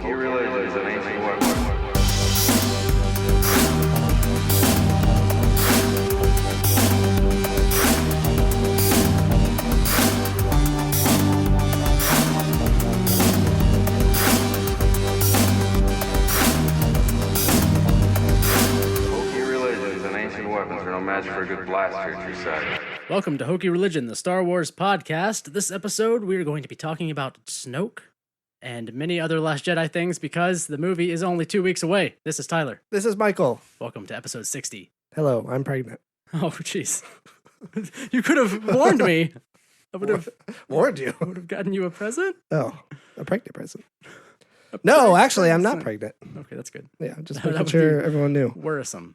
Hokey religions and ancient weapons. Hokey religions and ancient weapons are no match for a good blaster at your side. Welcome to Hokey Religion, the Star Wars podcast. This episode, we are going to be talking about Snoke and many other Last Jedi things because the movie is only 2 weeks away. This is Tyler. This is Michael. Welcome to episode 60. Hello, I'm pregnant. Oh, jeez. You could have warned me. I would have Warned you? I would have gotten you a present. Oh, a pregnant present. No, actually, I'm not present. pregnant. Okay, that's good. Yeah, just That making would sure be everyone knew. Worrisome.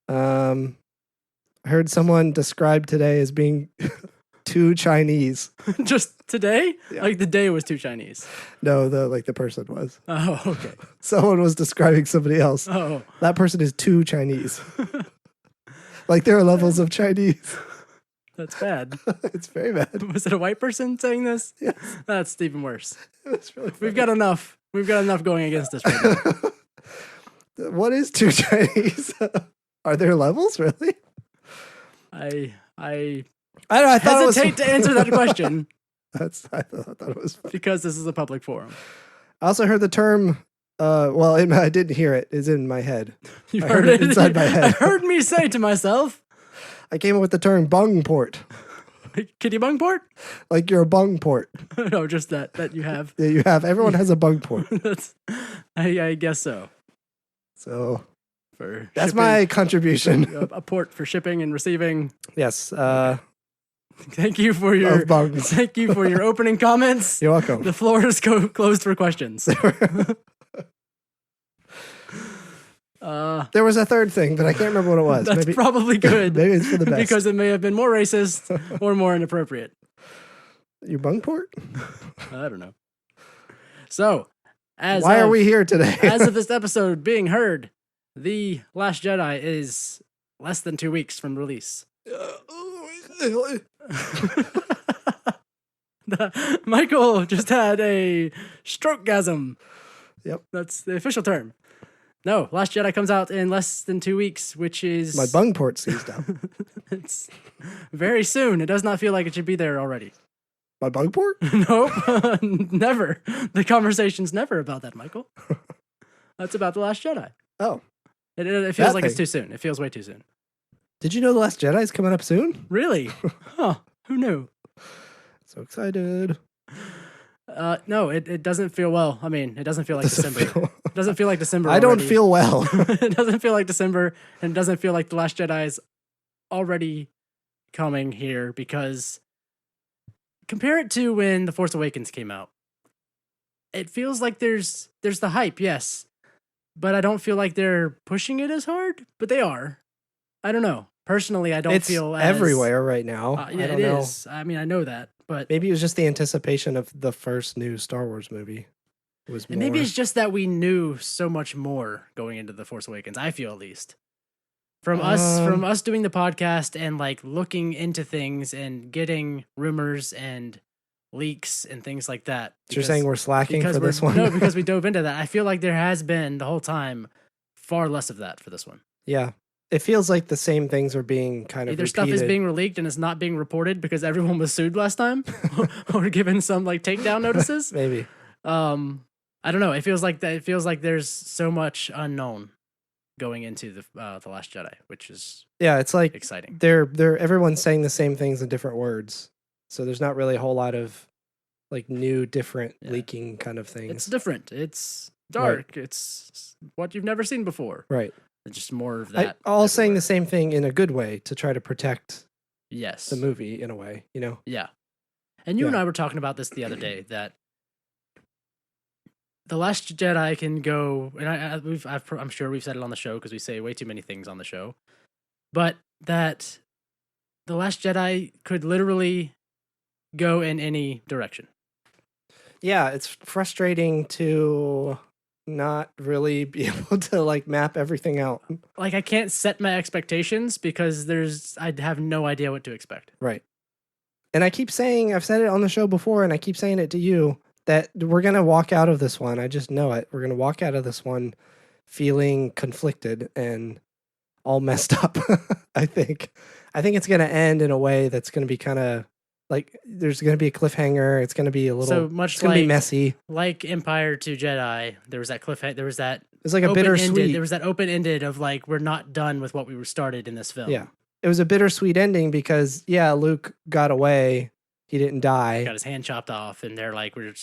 I heard someone described today as being too Chinese. Just today? Yeah. Like the day was too Chinese. No, the person was. Oh, okay. Someone was describing somebody else. Oh, That person is too Chinese. Like there are levels of Chinese. that's bad. It's very bad. Was it a white person saying this? Yes. That's even worse. It's really We've got enough. We've got enough going against us right now. What is too Chinese? Are there levels, really? I I don't know. I thought hesitate it was, to answer that question I thought it was funny. because this is a public forum. I also heard the term. I didn't hear it. It's in my head. You I heard it inside my head. I heard me say to myself, I came up with the term bung port. kitty bung port? Like you're a bung port. No, just that you have. Yeah, you have. Everyone has a bung port. I guess so. So For that's shipping, my contribution. a port for shipping and receiving. Yes. Thank you for your Of bungs. thank you for your opening comments. You're welcome. The floor is closed for questions. There was a third thing, but I can't remember what it was. That's probably good. Maybe it's for the best. Because it may have been more racist or more inappropriate. Your bung port? I don't know. So, Why are we here today? as of this episode being heard, The Last Jedi is less than 2 weeks from release. Michael just had a strokegasm. Yep. That's the official term. No, Last Jedi comes out in less than 2 weeks, which is... My bung port seized up. It's very soon. It does not feel like it should be there already. My bung port? Nope. Never. The conversation's never about that, Michael. That's about The Last Jedi. Oh. It feels That like it's thing. too soon. It feels way too soon. Did you know The Last Jedi is coming up soon? Really? Huh. Who knew? So excited. No, it doesn't feel well. I mean, it doesn't feel like December. It doesn't feel like December I don't already. feel well. It doesn't feel like December, and it doesn't feel like The Last Jedi is already coming here because compare it to when The Force Awakens came out. It feels like there's the hype, yes, but I don't feel like they're pushing it as hard, but they are. I don't know. Personally, I don't It's feel as... everywhere right now. Yeah, I don't it know. is. I mean, I know that, but... Maybe it was just the anticipation of the first new Star Wars movie. It was more. And maybe it's just that we knew so much more going into The Force Awakens. I feel at least from us doing the podcast and like looking into things and getting rumors and leaks and things like that. So you're saying we're slacking for this one? No, because we dove into that. I feel like there has been the whole time far less of that for this one. Yeah. It feels like the same things are being kind of Either repeated. stuff is being leaked and it's not being reported because everyone was sued last time, or given some like takedown notices. Maybe. I don't know. It feels like that. It feels like there's so much unknown going into the Last Jedi, which is Yeah, it's like exciting. they're everyone's saying the same things in different words. So there's not really a whole lot of like new, different leaking kind of things. It's different. It's dark. It's what you've never seen before. Right. It's just more of that. All saying everywhere. the same thing in a good way to try to protect Yes. the movie in a way, you know? Yeah. And you and Yeah. I were talking about this the other day that The Last Jedi can go, and I'm sure we've said it on the show because we say way too many things on the show, but that The Last Jedi could literally go in any direction. Yeah, it's frustrating to not really be able to like map everything out. Like I can't set my expectations because I'd have no idea what to expect. Right. And I keep saying, I've said it on the show before and I keep saying it to you, that we're going to walk out of this one. I just know it. We're going to walk out of this one feeling conflicted and all messed up. I think it's going to end in a way that's going to be kind of like there's going to be a cliffhanger. It's going to be a little, So much it's going to be like- messy. Like Empire to Jedi, there was that cliffhanger. There was that It's like a open-ended- bittersweet. There was that open-ended of like we're not done with what we were started in this film. Yeah. It was a bittersweet ending because Luke got away. He didn't die. Got his hand chopped off, and they're like, we're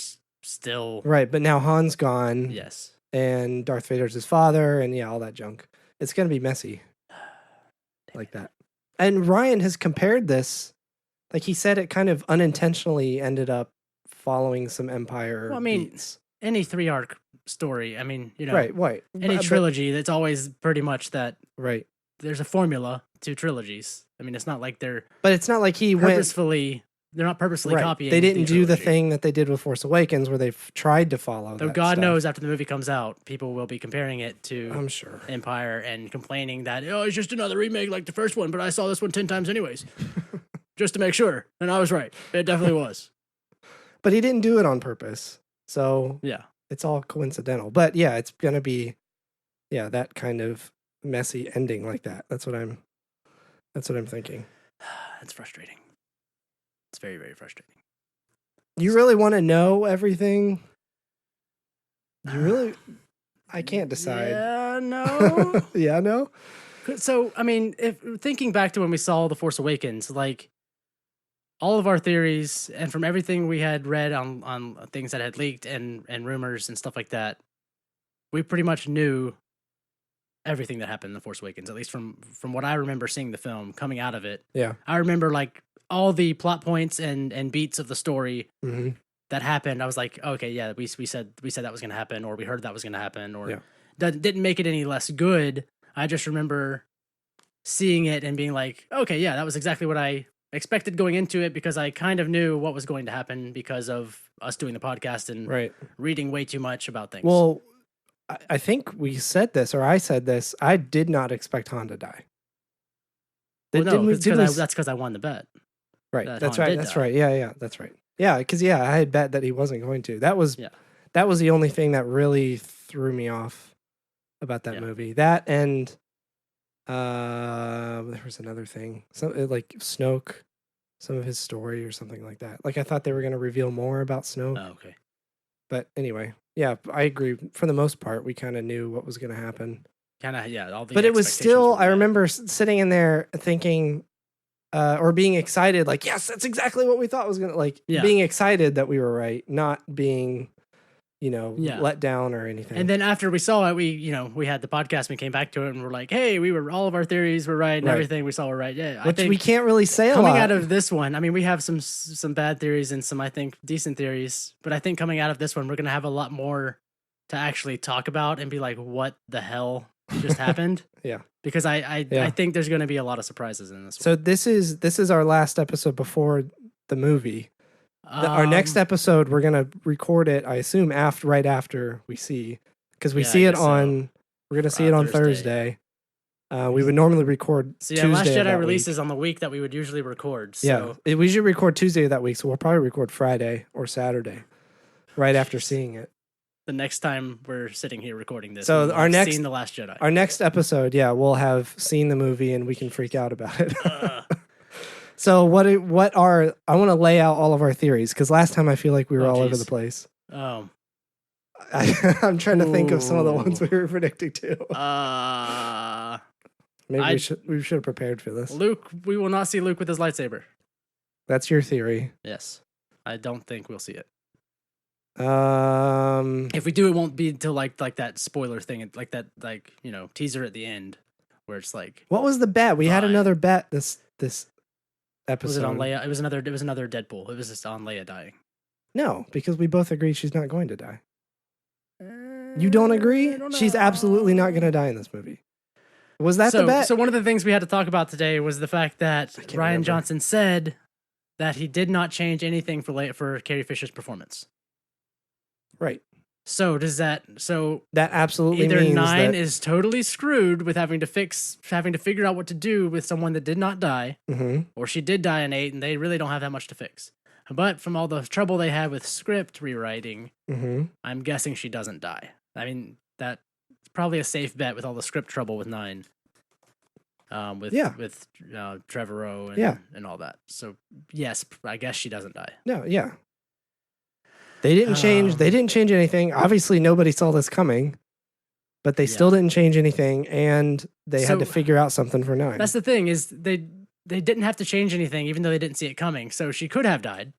still Right, but now Han's gone. yes. And Darth Vader's his father, and all that junk. It's gonna be messy, like that. And Ryan has compared this, like he said, it kind of unintentionally ended up following some Empire. Well, I mean, beats. Any 3-arc story. I mean, Right. any But- trilogy. That's always pretty much that. right, There's a formula to trilogies. I mean, it's not like they're but it's not like he went. purposefully. They're not purposely Right, copying. they didn't do the trilogy. thing that they did with Force Awakens, where they've tried to follow. Though that God stuff. knows, after the movie comes out, people will be comparing it to I'm sure. Empire and complaining that it's just another remake like the first one, but I saw this one 10 times anyways, just to make sure. And I was right. It definitely was. But he didn't do it on purpose, so Yeah. it's all coincidental. But it's gonna be, that kind of messy ending like that. That's what I'm thinking. It's frustrating. It's very, very frustrating. You really want to know everything? You really? I can't decide. Yeah, no. Yeah, no. So, I mean, if thinking back to when we saw The Force Awakens, like all of our theories and from everything we had read on things that had leaked and rumors and stuff like that, we pretty much knew everything that happened in The Force Awakens, at least from what I remember seeing the film coming out of it. Yeah. I remember like all the plot points and beats of the story Mm-hmm. that happened. I was like, okay, yeah, we said that was going to happen, or we heard that was going to happen, or Yeah. that didn't make it any less good. I just remember seeing it and being like, okay, yeah, that was exactly what I expected going into it, because I kind of knew what was going to happen because of us doing the podcast and Right. reading way too much about things. Well, I think we said this, or I said this. I did not expect Han to die. Well, no, Didn't we- that's didn't we because I won the bet. Right. that That's Han right. did That's die. right. Yeah. That's right. Yeah. Because I had bet that he wasn't going to. That was Yeah. the only thing that really threw me off about that Yeah. movie. That and there was another thing. Like Snoke, some of his story or something like that. Like I thought they were going to reveal more about Snoke. Oh, okay. But anyway, I agree. For the most part, we kind of knew what was going to happen. Kind of, yeah. All the But it was expectations still, were I met. remember sitting in there thinking, or being excited, like, yes, that's exactly what we thought was going to, like, Yeah. being excited that we were right, not being, Yeah. let down or anything. And then after we saw it, we had the podcast and we came back to it and we're like, hey, all of our theories were right and Right. everything we saw were right. Yeah. I Which think we can't really say a coming lot. out of this one, I mean, we have some bad theories and some, I think, decent theories, but I think coming out of this one, we're going to have a lot more to actually talk about and be like, what the hell just happened? Yeah. Because I think there's going to be a lot of surprises in this one. So this is our last episode before the movie. Our next Um, episode, we're gonna record it. I assume right after we see, because we Yeah, see I it guess so. on. We're gonna see it on Thursday. Thursday. We would normally record So yeah, Tuesday Last of Jedi that releases week. on the week that we would usually record. So We should record Tuesday of that week, so we'll probably record Friday or Saturday, right after seeing it. the next time we're sitting here recording this, So we will our have next- seen The Last Jedi. Our next episode, we'll have seen the movie and we can freak out about it. So what are I want to lay out all of our theories, because last time I feel like we were Oh, all over geez. the place. Oh. I'm trying to think of some of the ones Ooh. we were predicting too. Maybe I- we should have prepared for this. Luke, we will not see Luke with his lightsaber. That's your theory. Yes. I don't think we'll see it. Um, If we do, it won't be until like that spoiler thing, like that teaser at the end, where it's like, what was the bet? We had Fine. another bet this episode. was it on Leia? It was another Deadpool. It was just on Leia dying. No, because we both agreed she's not going to die. You don't agree? She's absolutely not going to die in this movie. Was that the bet? So one of the things we had to talk about today was the fact that can't Ryan remember. Johnson said that he did not change anything for Carrie Fisher's performance. Right. So that absolutely either means 9 that, is totally screwed with having to figure out what to do with someone that did not die, Mhm. or she did die in 8 and they really don't have that much to fix. But from all the trouble they had with script rewriting, Mm-hmm. I'm guessing she doesn't die. I mean, that's probably a safe bet with all the script trouble with 9. With Trevorrow and all that. So yes, I guess she doesn't die. No, yeah. They didn't change. They didn't change anything. Obviously, nobody saw this coming, but they still didn't change anything, and they had to figure out something for 9. That's the thing is they didn't have to change anything, even though they didn't see it coming. So she could have died,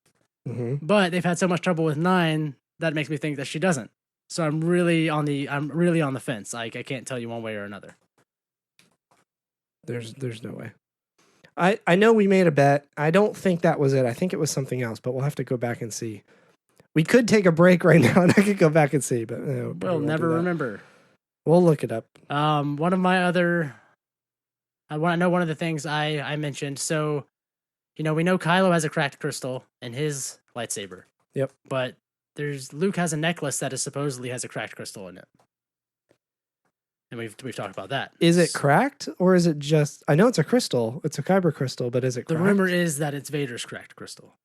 but they've had so much trouble with 9 that makes me think that she doesn't. So I'm really on the fence. I can't tell you one way or another. There's no way. I know we made a bet. I don't think that was it. I think it was something else, but we'll have to go back and see. We could take a break right now, and I could go back and see, but we'll never remember. We'll look it up. One of my other, I know one of the things I mentioned. So, we know Kylo has a cracked crystal in his lightsaber. Yep. But Luke has a necklace that supposedly has a cracked crystal in it. And we've talked about that. Is it cracked, or is it just? I know it's a crystal. It's a kyber crystal, but is it cracked? The rumor is that it's Vader's cracked crystal.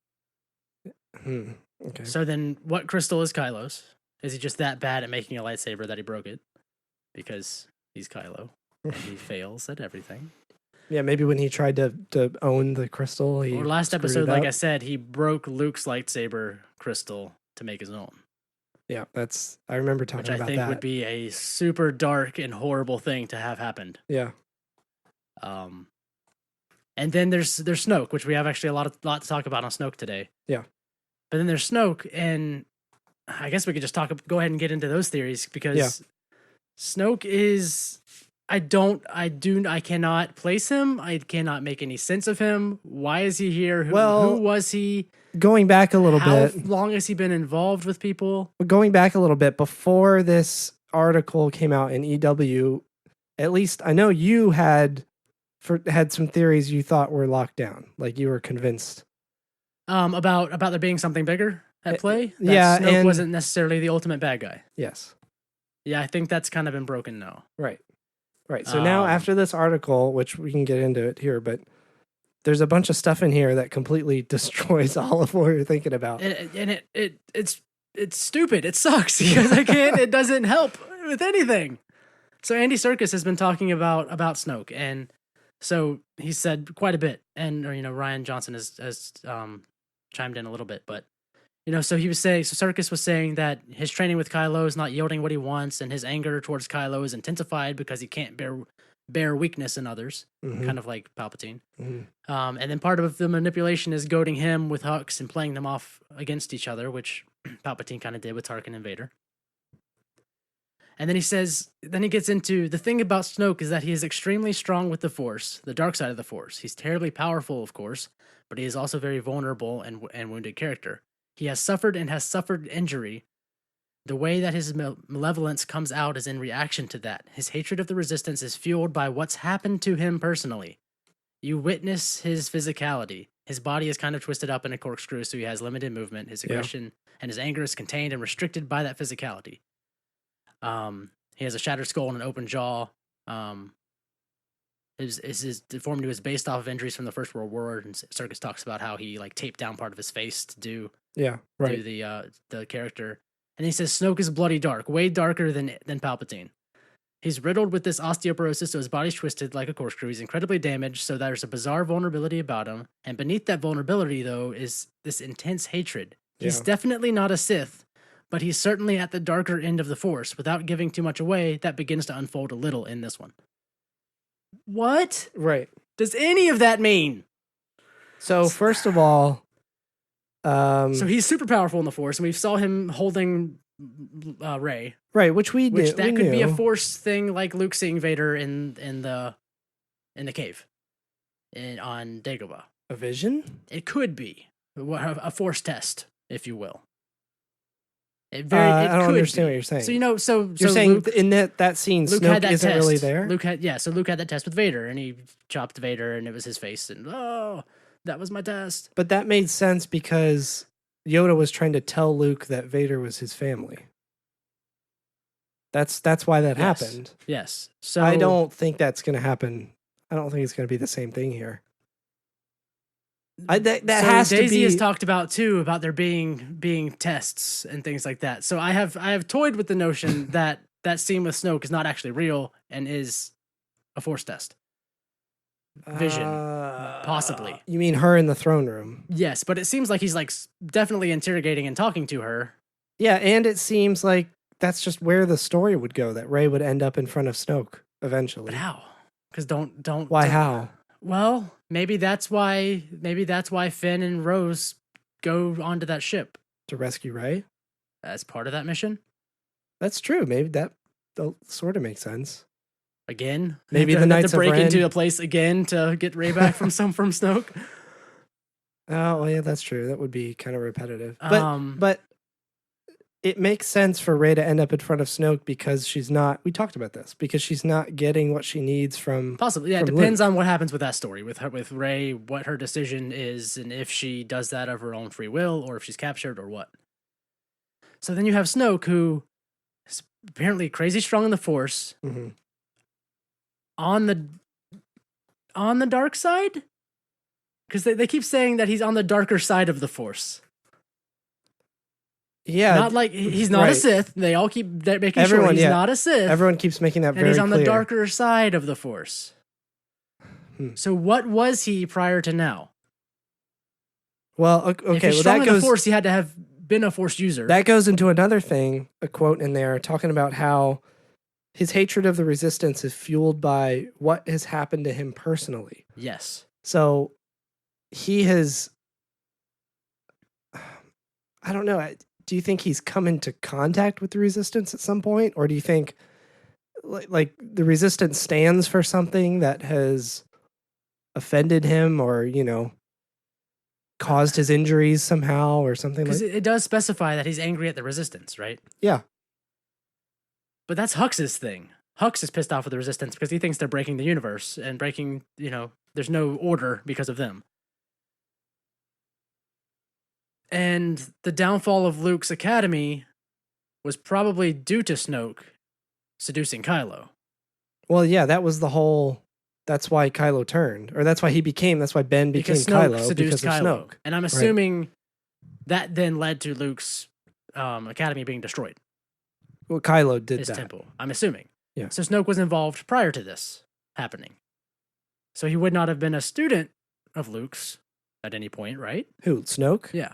Okay. So then, what crystal is Kylo's? Is he just that bad at making a lightsaber that he broke it? Because he's Kylo and he fails at everything. Yeah, maybe when he tried to own the crystal, or last episode, like I said, he broke Luke's lightsaber crystal to make his own. Yeah, I remember talking about that. Which I think would be a super dark and horrible thing to have happened. Yeah. And then there's Snoke, which we have actually a lot to talk about on Snoke today. Yeah. But then there's Snoke, and I guess we could just go ahead and get into those theories because Snoke is I cannot place him. I cannot make any sense of him. Why is he here? Who was he? Going back a little bit. How long has he been involved with people? Going back a little bit, before this article came out in EW, at least I know you had some theories you thought were locked down. Like you were convinced. About there being something bigger at play? Yeah. Snoke wasn't necessarily the ultimate bad guy. Yes. Yeah, I think that's kind of been broken now. Right. So now after this article, which we can get into it here, but there's a bunch of stuff in here that completely destroys all of what you're thinking about. And it's stupid. It sucks because it doesn't help with anything. So Andy Serkis has been talking about Snoke, and so he said quite a bit, and Ryan Johnson has chimed in a little bit, but so Serkis was saying that his training with Kylo is not yielding what he wants, and his anger towards Kylo is intensified because he can't bear weakness in others, kind of like Palpatine. And then part of the manipulation is goading him with Hux and playing them off against each other, which Palpatine kind of did with Tarkin and Vader. And then he gets into the thing about Snoke is that he is extremely strong with the Force, the dark side of the Force. He's terribly powerful, of course, but he is also very vulnerable and wounded character. He has suffered injury. The way that his malevolence comes out is in reaction to that. His hatred of the Resistance is fueled by what's happened to him personally. You witness his physicality. His body is kind of twisted up in a corkscrew, so he has limited movement. His aggression and his anger is contained and restricted by that physicality. He has a shattered skull and an open jaw. His deformity was based off of injuries from the First World War, and Serkis talks about how he taped down part of his face to do the character. And he says Snoke is bloody dark, way darker than Palpatine. He's riddled with this osteoporosis, so his body's twisted like a corkscrew. He's incredibly damaged, so there's a bizarre vulnerability about him. And beneath that vulnerability, though, is this intense hatred. He's definitely not a Sith, but he's certainly at the darker end of the Force. Without giving too much away, that begins to unfold a little in this one. What? Right. Does any of that mean? So first of all, so he's super powerful in the Force, and we saw him holding Rey. Right, which we Which knew. that could be a Force thing, like Luke seeing Vader in the cave, on Dagobah. A vision? It could be a Force test, if you will. I don't understand what you're saying. So you're saying Luke, in that scene, Luke Snoke had that isn't test. really there. So Luke had that test with Vader, and he chopped Vader, and it was his face, and that was my test. But that made sense because Yoda was trying to tell Luke that Vader was his family. That's why that happened. Yes. So I don't think that's going to happen. I don't think it's going to be the same thing here. That So has to Daisy be. has talked about too about there being tests and things like that. So I have toyed with the notion that that scene with Snoke is not actually real and is a Force test. Vision, possibly. You mean her in the throne room? Yes, but it seems like he's like definitely interrogating and talking to her. Yeah, and it seems like that's just where the story would go. That Rey would end up in front of Snoke eventually. But how? Because don't. Why? How? Well, maybe that's why Finn and Rose go onto that ship To rescue Rey? as part of that mission. That's true. Maybe that sort of makes sense. Again, Maybe They the have Knights to of break Ren. into a place again to get Rey back from Snoke. Oh, well, yeah, that's true. That would be kind of repetitive. But it makes sense for Rey to end up in front of Snoke because she's not. We talked about this because she's not getting what she needs from. Possibly, yeah. It from depends Luke. on what happens with that story with Rey, what her decision is, and if she does that of her own free will, or if she's captured, or what. So then you have Snoke, who is apparently crazy strong in the Force, Mhm. on the dark side, because they keep saying that he's on the darker side of the Force. Yeah, Not like he's not a right. Sith. They all keep making sure Everyone, he's yeah. not a Sith. Everyone keeps making that and very he's on clear. the darker side of the Force. Hmm. So what was he prior to now? Well, If okay, he's well strong that in the goes. Force, he had to have been a Force user. That goes into another thing, a quote in there talking about how his hatred of the Resistance is fueled by what has happened to him personally. Yes. So he has. I don't know. Do you think he's come into contact with the Resistance at some point? Or do you think like the Resistance stands for something that has offended him or, caused his injuries somehow or something Because like it does specify that he's angry at the Resistance, right? Yeah. But that's Hux's thing. Hux is pissed off with the Resistance because he thinks they're breaking the universe and breaking, there's no order because of them. And the downfall of Luke's academy was probably due to Snoke seducing Kylo. Well, yeah, that was the whole. That's why Kylo turned, or that's why Ben became Because Snoke Kylo seduced because of Kylo. Snoke. And I'm assuming that then led to Luke's academy being destroyed. Well, Kylo did His that. temple. I'm assuming. Yeah. So Snoke was involved prior to this happening. So he would not have been a student of Luke's at any point, right? Who, Snoke? Yeah.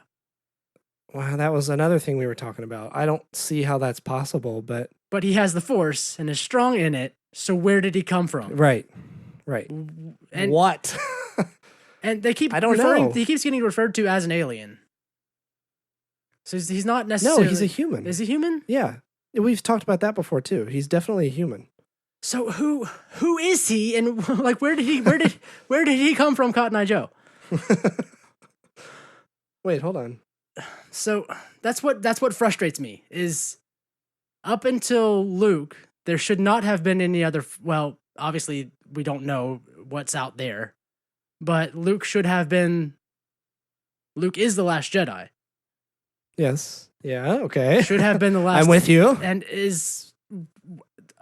Wow, that was another thing we were talking about. I don't see how that's possible, but But he has the Force and is strong in it. So where did he come from? right. And What? and they keep I don't referring. know. He keeps getting referred to as an alien. So he's not No, necessarily. he's a human. Is he human? Yeah, we've talked about that before too. He's definitely a human. So who is he, and like where did he come from, Cotton Eye Joe? Wait, hold on. So that's what frustrates me is up until Luke, there should not have been any other. Well, obviously we don't know what's out there, but Luke should have been. Luke is the last Jedi. Yes. Yeah. Okay. Should have been the last. I'm with you. And is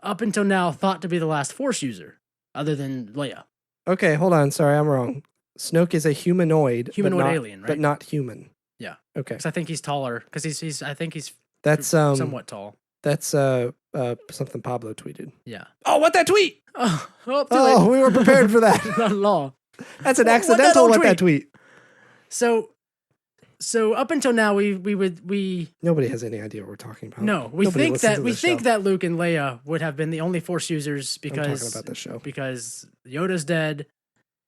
up until now thought to be the last Force user, other than Leia. Okay, hold on. Sorry, I'm wrong. Snoke is a humanoid, Humanoid but not, alien, right? but not human. Yeah. Okay. Because I think he's taller. Because he's I think he's That's somewhat tall. That's something Pablo tweeted. Yeah. Oh, what that tweet? Oh, too Oh, late. we were prepared for that. Not at all. That's an What that accidental old what that tweet. So up until now we Nobody has any idea what we're talking about. no we Nobody think listens that to we this think show. that Luke and Leia would have been the only Force users I'm talking because about this show. because Yoda's dead,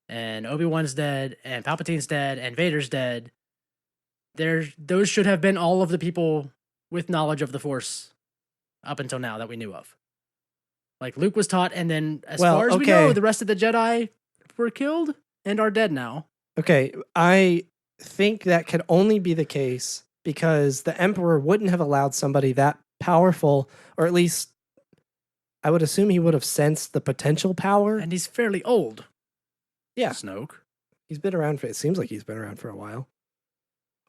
and Obi-Wan's dead, and Palpatine's dead, and Vader's dead. Those should have been all of the people with knowledge of the Force up until now that we knew of. Like Luke was taught, and then as Well, far as we okay. know, the rest of the Jedi were killed and are dead now. Okay, I think that could only be the case because the Emperor wouldn't have allowed somebody that powerful, or at least I would assume he would have sensed the potential power. And he's fairly old. Yeah. Snoke. He's been around it seems like he's been around for a while.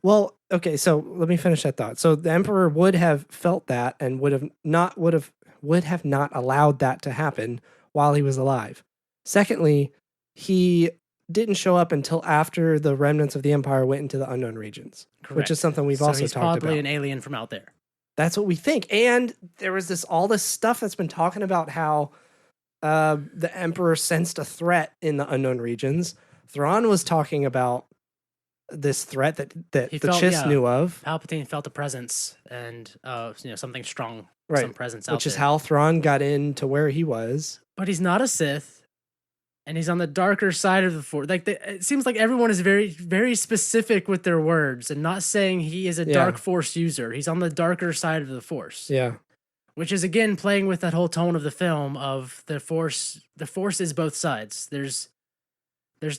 Well, okay, so let me finish that thought. So the Emperor would have felt that and would have not allowed that to happen while he was alive. Secondly, he didn't show up until after the remnants of the Empire went into the unknown regions, Correct. which is something we've so also he's talked probably about. an alien from out there. That's what we think. And there was all this stuff that's been talking about how the Emperor sensed a threat in the unknown regions. Thrawn was talking about this threat that He the felt, Chiss knew of, Palpatine felt a presence and something strong, right? some presence out Which is there. how Thrawn got into where he was. But he's not a Sith, and he's on the darker side of the Force. Like it seems like everyone is very, very specific with their words and not saying he is a dark Force user. He's on the darker side of the Force. Yeah. Which is again playing with that whole tone of the film of the Force. The Force is both sides. There's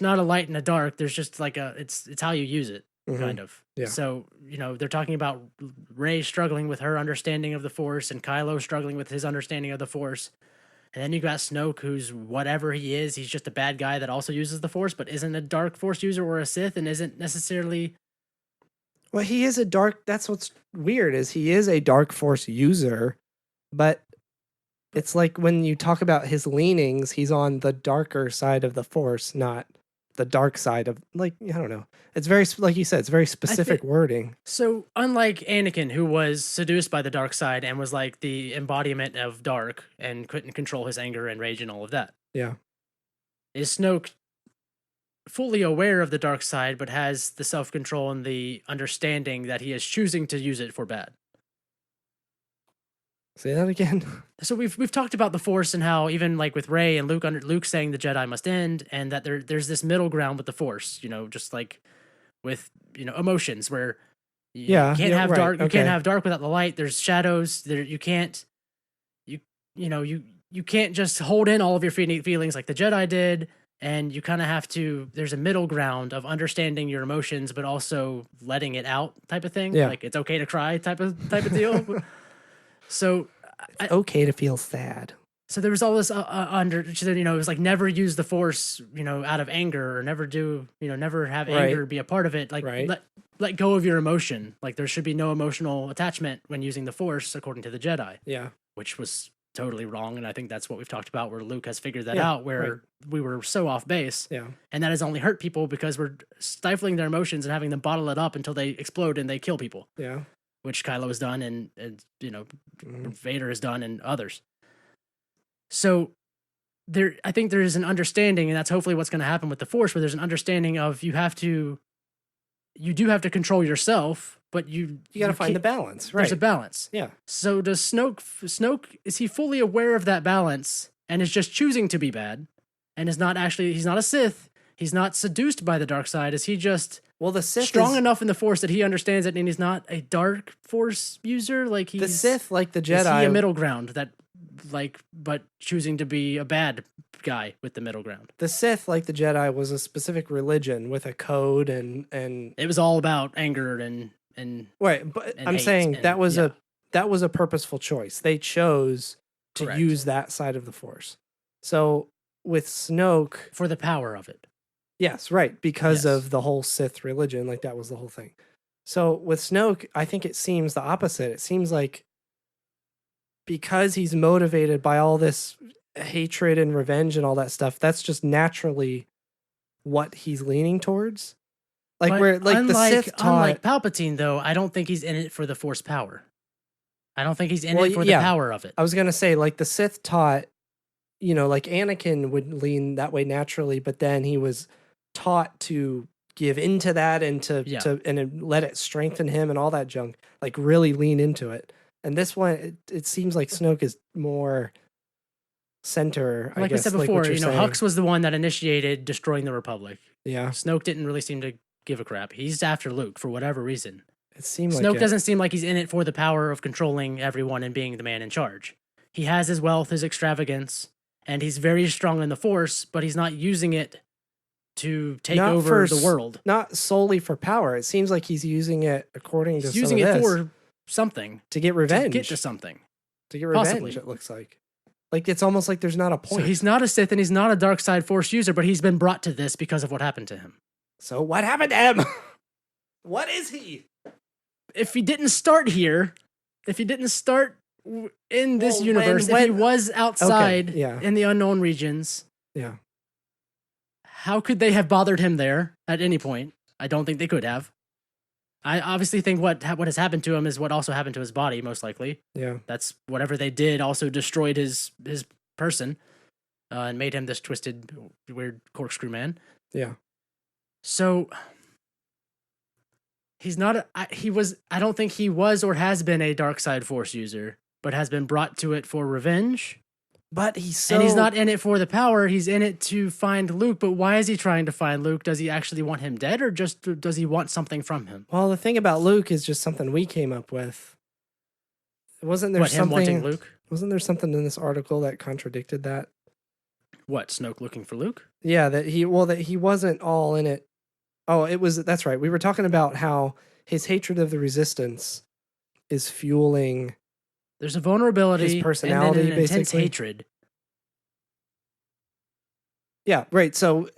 not a light and a dark. There's just like it's how you use it, kind of. Yeah. So they're talking about Rey struggling with her understanding of the Force and Kylo struggling with his understanding of the Force, and then you got Snoke, who's whatever he is. He's just a bad guy that also uses the Force, but isn't a dark Force user or a Sith, and isn't necessarily. Well, he is a dark. That's what's weird is he is a dark Force user. But it's like when you talk about his leanings, he's on the darker side of the Force, not the dark side of, like, I don't know. It's very, like you said, it's very specific wording. So unlike Anakin, who was seduced by the dark side and was like the embodiment of dark and couldn't control his anger and rage and all of that. Yeah. Is Snoke fully aware of the dark side, but has the self-control and the understanding that he is choosing to use it for bad? Say that again. So we've talked about the Force and how even like with Rey and Luke saying the Jedi must end, and that there's this middle ground with the Force, just like with emotions where you can't have dark, you can't have dark without the light. There's shadows. You can't just hold in all of your feelings like the Jedi did, and you kind of have to. There's a middle ground of understanding your emotions, but also letting it out, type of thing. Yeah. Like it's okay to cry, type of deal. So it's okay to feel sad. So there was all this it was like never use the Force, out of anger, or never have anger be a part of it. Like let go of your emotion. Like there should be no emotional attachment when using the Force, according to the Jedi. Yeah. Which was totally wrong. And I think that's what we've talked about, where Luke has figured that out, where we were so off base. Yeah. And that has only hurt people because we're stifling their emotions and having them bottle it up until they explode and they kill people. Yeah. Which Kylo has done, and Vader has done, and others. So I think there is an understanding, and that's hopefully what's going to happen with the Force, where there's an understanding of you do have to control yourself, but you got to find the balance. Right. There's a balance. Yeah. So does Snoke, is he fully aware of that balance and is just choosing to be bad, and he's not a Sith. He's not seduced by the dark side. Is he just the Sith strong enough in the Force that he understands it, and he's not a dark Force user? Like the Sith, like the Jedi, is he a middle ground that, but choosing to be a bad guy with the middle ground? The Sith, like the Jedi, was a specific religion with a code, and it was all about anger and right. But I'm saying that was a purposeful choice. They chose to use that side of the Force. So with Snoke, for the power of it. Yes, right. Because of the whole Sith religion, like that was the whole thing. So with Snoke, I think it seems the opposite. It seems like because he's motivated by all this hatred and revenge and all that stuff, that's just naturally what he's leaning towards. Like the Sith taught, unlike Palpatine, though, I don't think he's in it for the Force power. I don't think he's in it for the power of it. I was gonna say, like the Sith taught, like Anakin would lean that way naturally, but then he was taught to give into that and and let it strengthen him and all that junk, like really lean into it. And this one, it seems like Snoke is more center. Like I guess, we said before, like Hux was the one that initiated destroying the Republic. Yeah, Snoke didn't really seem to give a crap. He's after Luke for whatever reason. It seems Snoke doesn't seem like he's in it for the power of controlling everyone and being the man in charge. He has his wealth, his extravagance, and he's very strong in the Force, but he's not using it to take over the world. Not solely for power. It seems like he's using it he's using it for something. To get revenge. To get to something. To get revenge, possibly. It looks like. Like, it's almost like there's not a point. So he's not a Sith and he's not a dark side Force user, but he's been brought to this because of what happened to him. So what happened to him? What is he? If he didn't start here, if he didn't start in this universe, if he was outside in the unknown regions, how could they have bothered him there at any point? I don't think they could have. I obviously think what has happened to him is what also happened to his body, most likely. Yeah. That's whatever they did also destroyed his person and made him this twisted, weird corkscrew man. Yeah. So he's not. I don't think he was or has been a dark side force user, but has been brought to it for revenge. But he's not in it for the power. He's in it to find Luke. But why is he trying to find Luke? Does he actually want him dead, or just does he want something from him? Well, the thing about Luke is just something we came up with. Wasn't there Him wanting Luke? Wasn't there something in this article that contradicted that? What, Snoke looking for Luke? Yeah, that he wasn't all in it. Oh, that's right. We were talking about how his hatred of the Resistance is fueling. There's a vulnerability, his personality, and then an intense basically. hatred. Yeah, right. So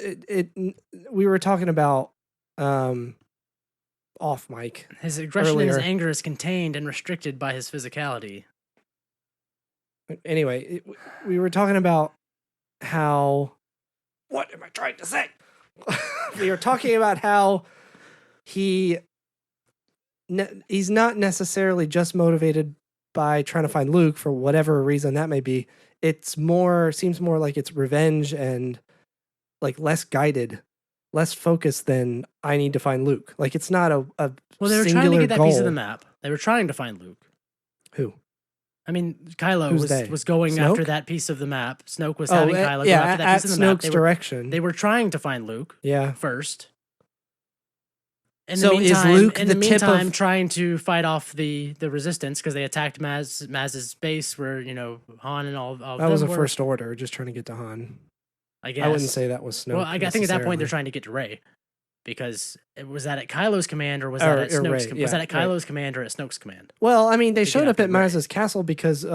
we were talking about off mic. His aggression earlier. and his anger is contained and restricted by his physicality. Anyway, we were talking about how. What am I trying to say? We were talking about how he's not necessarily just motivated by trying to find Luke for whatever reason that may be. Seems more like it's revenge and like less guided, less focused than I need to find Luke. Like it's not a well, they were trying to get that piece of the map. They were trying to find Luke. Who? I mean, Kylo was going Snoke? after that piece of the map. Snoke was having Kylo go after that piece of the map. Snoke's direction. They were trying to find Luke. Yeah. First. In So the meantime, is Luke in the the tip meantime, of- trying to fight off the Resistance because they attacked Maz's base where Han and all of That them was a were, First Order, just trying to get to Han. I guess I wouldn't say that was Snoke. Well, I think at that point they're necessarily. trying to get to Rey, because was that at Kylo's command or was Or- that at or Snoke's? Rey, Was that yeah, at Kylo's command or at Snoke's command? Well, I mean, they to showed get up at after Rey. Maz's castle because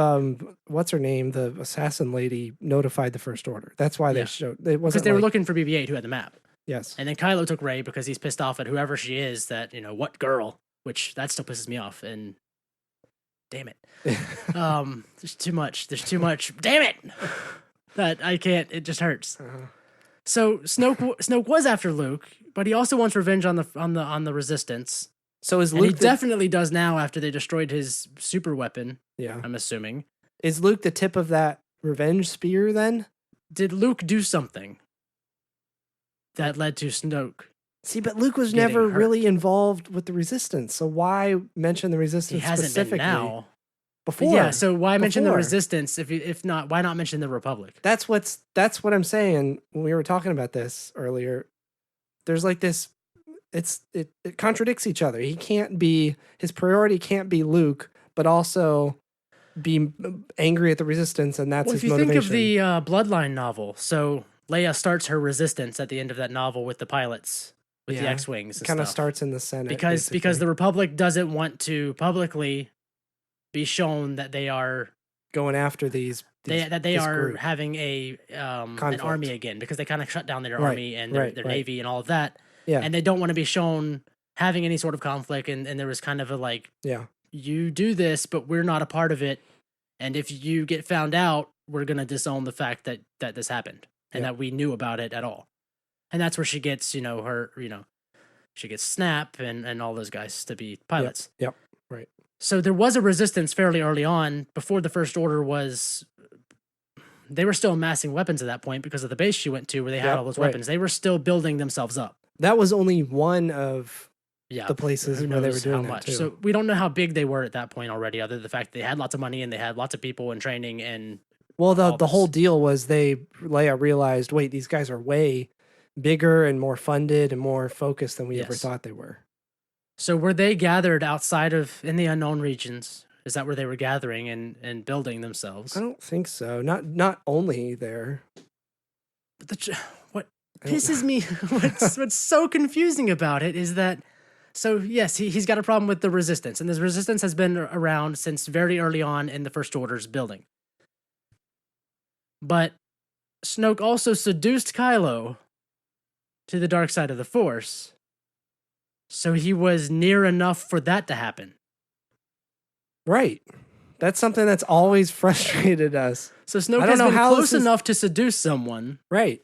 what's her name, the assassin lady, notified the First Order. That's why they Yeah. showed. It Because wasn't they were like- looking for BB-8 who had the map, Yes. and then Kylo took Rey because he's pissed off at whoever she is. That what girl? Which that still pisses me off. And damn it, there's too much. There's too much. Damn it, that I can't. It just hurts. Uh-huh. So Snoke was after Luke, but he also wants revenge on the Resistance. So is And he Luke definitely does now after they destroyed his super weapon. Yeah. I'm assuming. Is Luke the tip of that revenge spear then? Did Luke do something that led to Snoke? See, but Luke was Getting never hurt. really involved with the Resistance. So why mention the Resistance He hasn't been specifically? now. Before. Yeah, so why mention the Before. Resistance if not? Why not mention the Republic? That's what I'm saying when we were talking about this earlier. There's like this it contradicts each other. His priority can't be Luke, but also be angry at the Resistance, and that's Well, his if you motivation. think of the Bloodline novel, so Leia starts her Resistance at the end of that novel with the pilots, with the Yeah, X-wings, and kind of stuff. starts in the Senate because the basically. Republic doesn't want to publicly be shown that they are going after they this are are having an Conflict. army again, because they kind of shut down their Right, army and their right. navy and all of that, Yeah. and they don't want to be shown having any sort of conflict. And there was kind of a like, Yeah. you do this, but we're not a part of it, and if you get found out, we're gonna disown the fact that this happened and Yeah. that we knew about it at all. And that's where she gets she gets Snap and all those guys to be pilots. Yep. Right. So there was a Resistance fairly early on, before the First Order was. They were still amassing weapons at that point because of the base she went to, where they had Yep, all those right. weapons. They were still building themselves up. That was only one of Yeah, the places who where they were knows doing how that much. too. So we don't know how big they were at that point already, other than the fact that they had lots of money and they had lots of people and training and. Well, all the whole this. deal was Leia realized, wait, these guys are way bigger and more funded and more focused than we ever Yes. thought they were. So were they gathered outside of in the unknown regions? Is that where they were gathering and building themselves? I don't think so. Not only there. But what I don't pisses me, what's so confusing about it is that, so yes, he's got a problem with the Resistance, and this Resistance has been around since very early on in the First Order's building. But Snoke also seduced Kylo to the dark side of the Force, so he was near enough for that to happen. Right. That's something that's always frustrated us. So Snoke I don't has know been how close this is- enough to seduce someone. Right.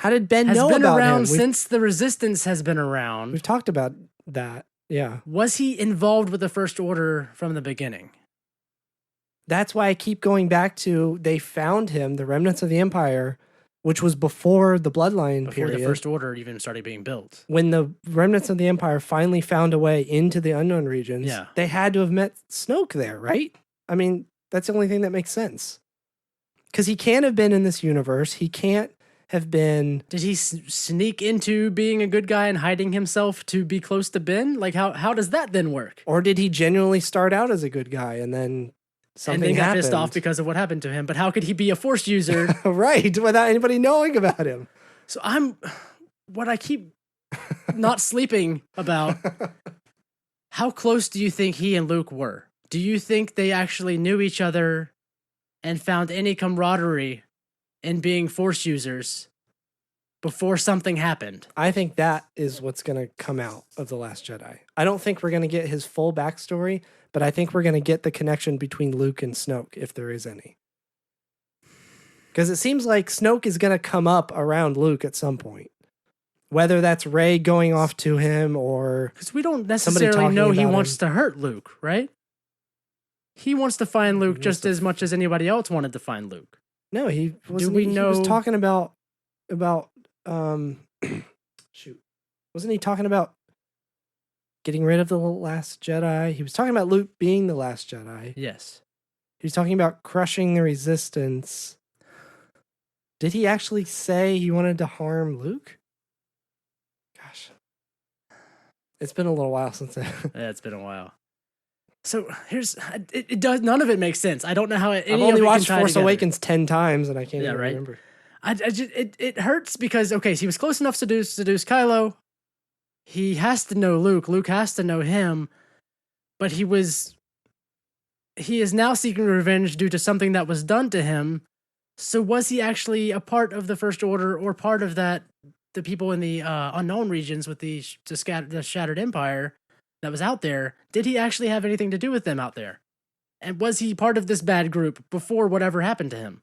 How did Ben has know been about around him? since the Resistance has been around. We've talked about that. Yeah. Was he involved with the First Order from the beginning? That's why I keep going back to they found him, the remnants of the Empire, which was before the Bloodline Before period. the First Order even started being built. When the remnants of the Empire finally found a way into the unknown regions, Yeah. they had to have met Snoke there, right? I mean, that's the only thing that makes sense. Because he can't have been in this universe. He can't have been. Did he sneak into being a good guy and hiding himself to be close to Ben? Like, how does that then work? Or did he genuinely start out as a good guy and then something and then got happened? pissed off because of what happened to him? But how could he be a Force user? Right, without anybody knowing about him. So what I keep not sleeping about, how close do you think he and Luke were? Do you think they actually knew each other and found any camaraderie in being Force users before something happened? I think that is what's going to come out of The Last Jedi. I don't think we're going to get his full backstory, but I think we're going to get the connection between Luke and Snoke, if there is any. Because it seems like Snoke is going to come up around Luke at some point. Whether that's Rey going off to him or... Because we don't somebody necessarily talking know he about wants him. to hurt Luke, right? He wants to find Luke just as much as anybody else wanted to find Luke. No, he wasn't. we He know- was talking about shoot. Wasn't he talking about getting rid of the Last Jedi? He was talking about Luke being the Last Jedi. Yes. He was talking about crushing the Resistance. Did he actually say he wanted to harm Luke? Gosh. It's been a little while since I... Yeah, it's been a while. So here's it does none of it makes sense. I don't know how any I've of only it watched can tie Force together. Awakens 10 times and I can't Yeah, even right? remember. I just it hurts because okay, so he was close enough to seduce Kylo. He has to know Luke. Luke has to know him, but he is now seeking revenge due to something that was done to him. So was he actually a part of the First Order or part of the people in the unknown regions with the Shattered Empire that was out there? Did he actually have anything to do with them out there? And was he part of this bad group before whatever happened to him?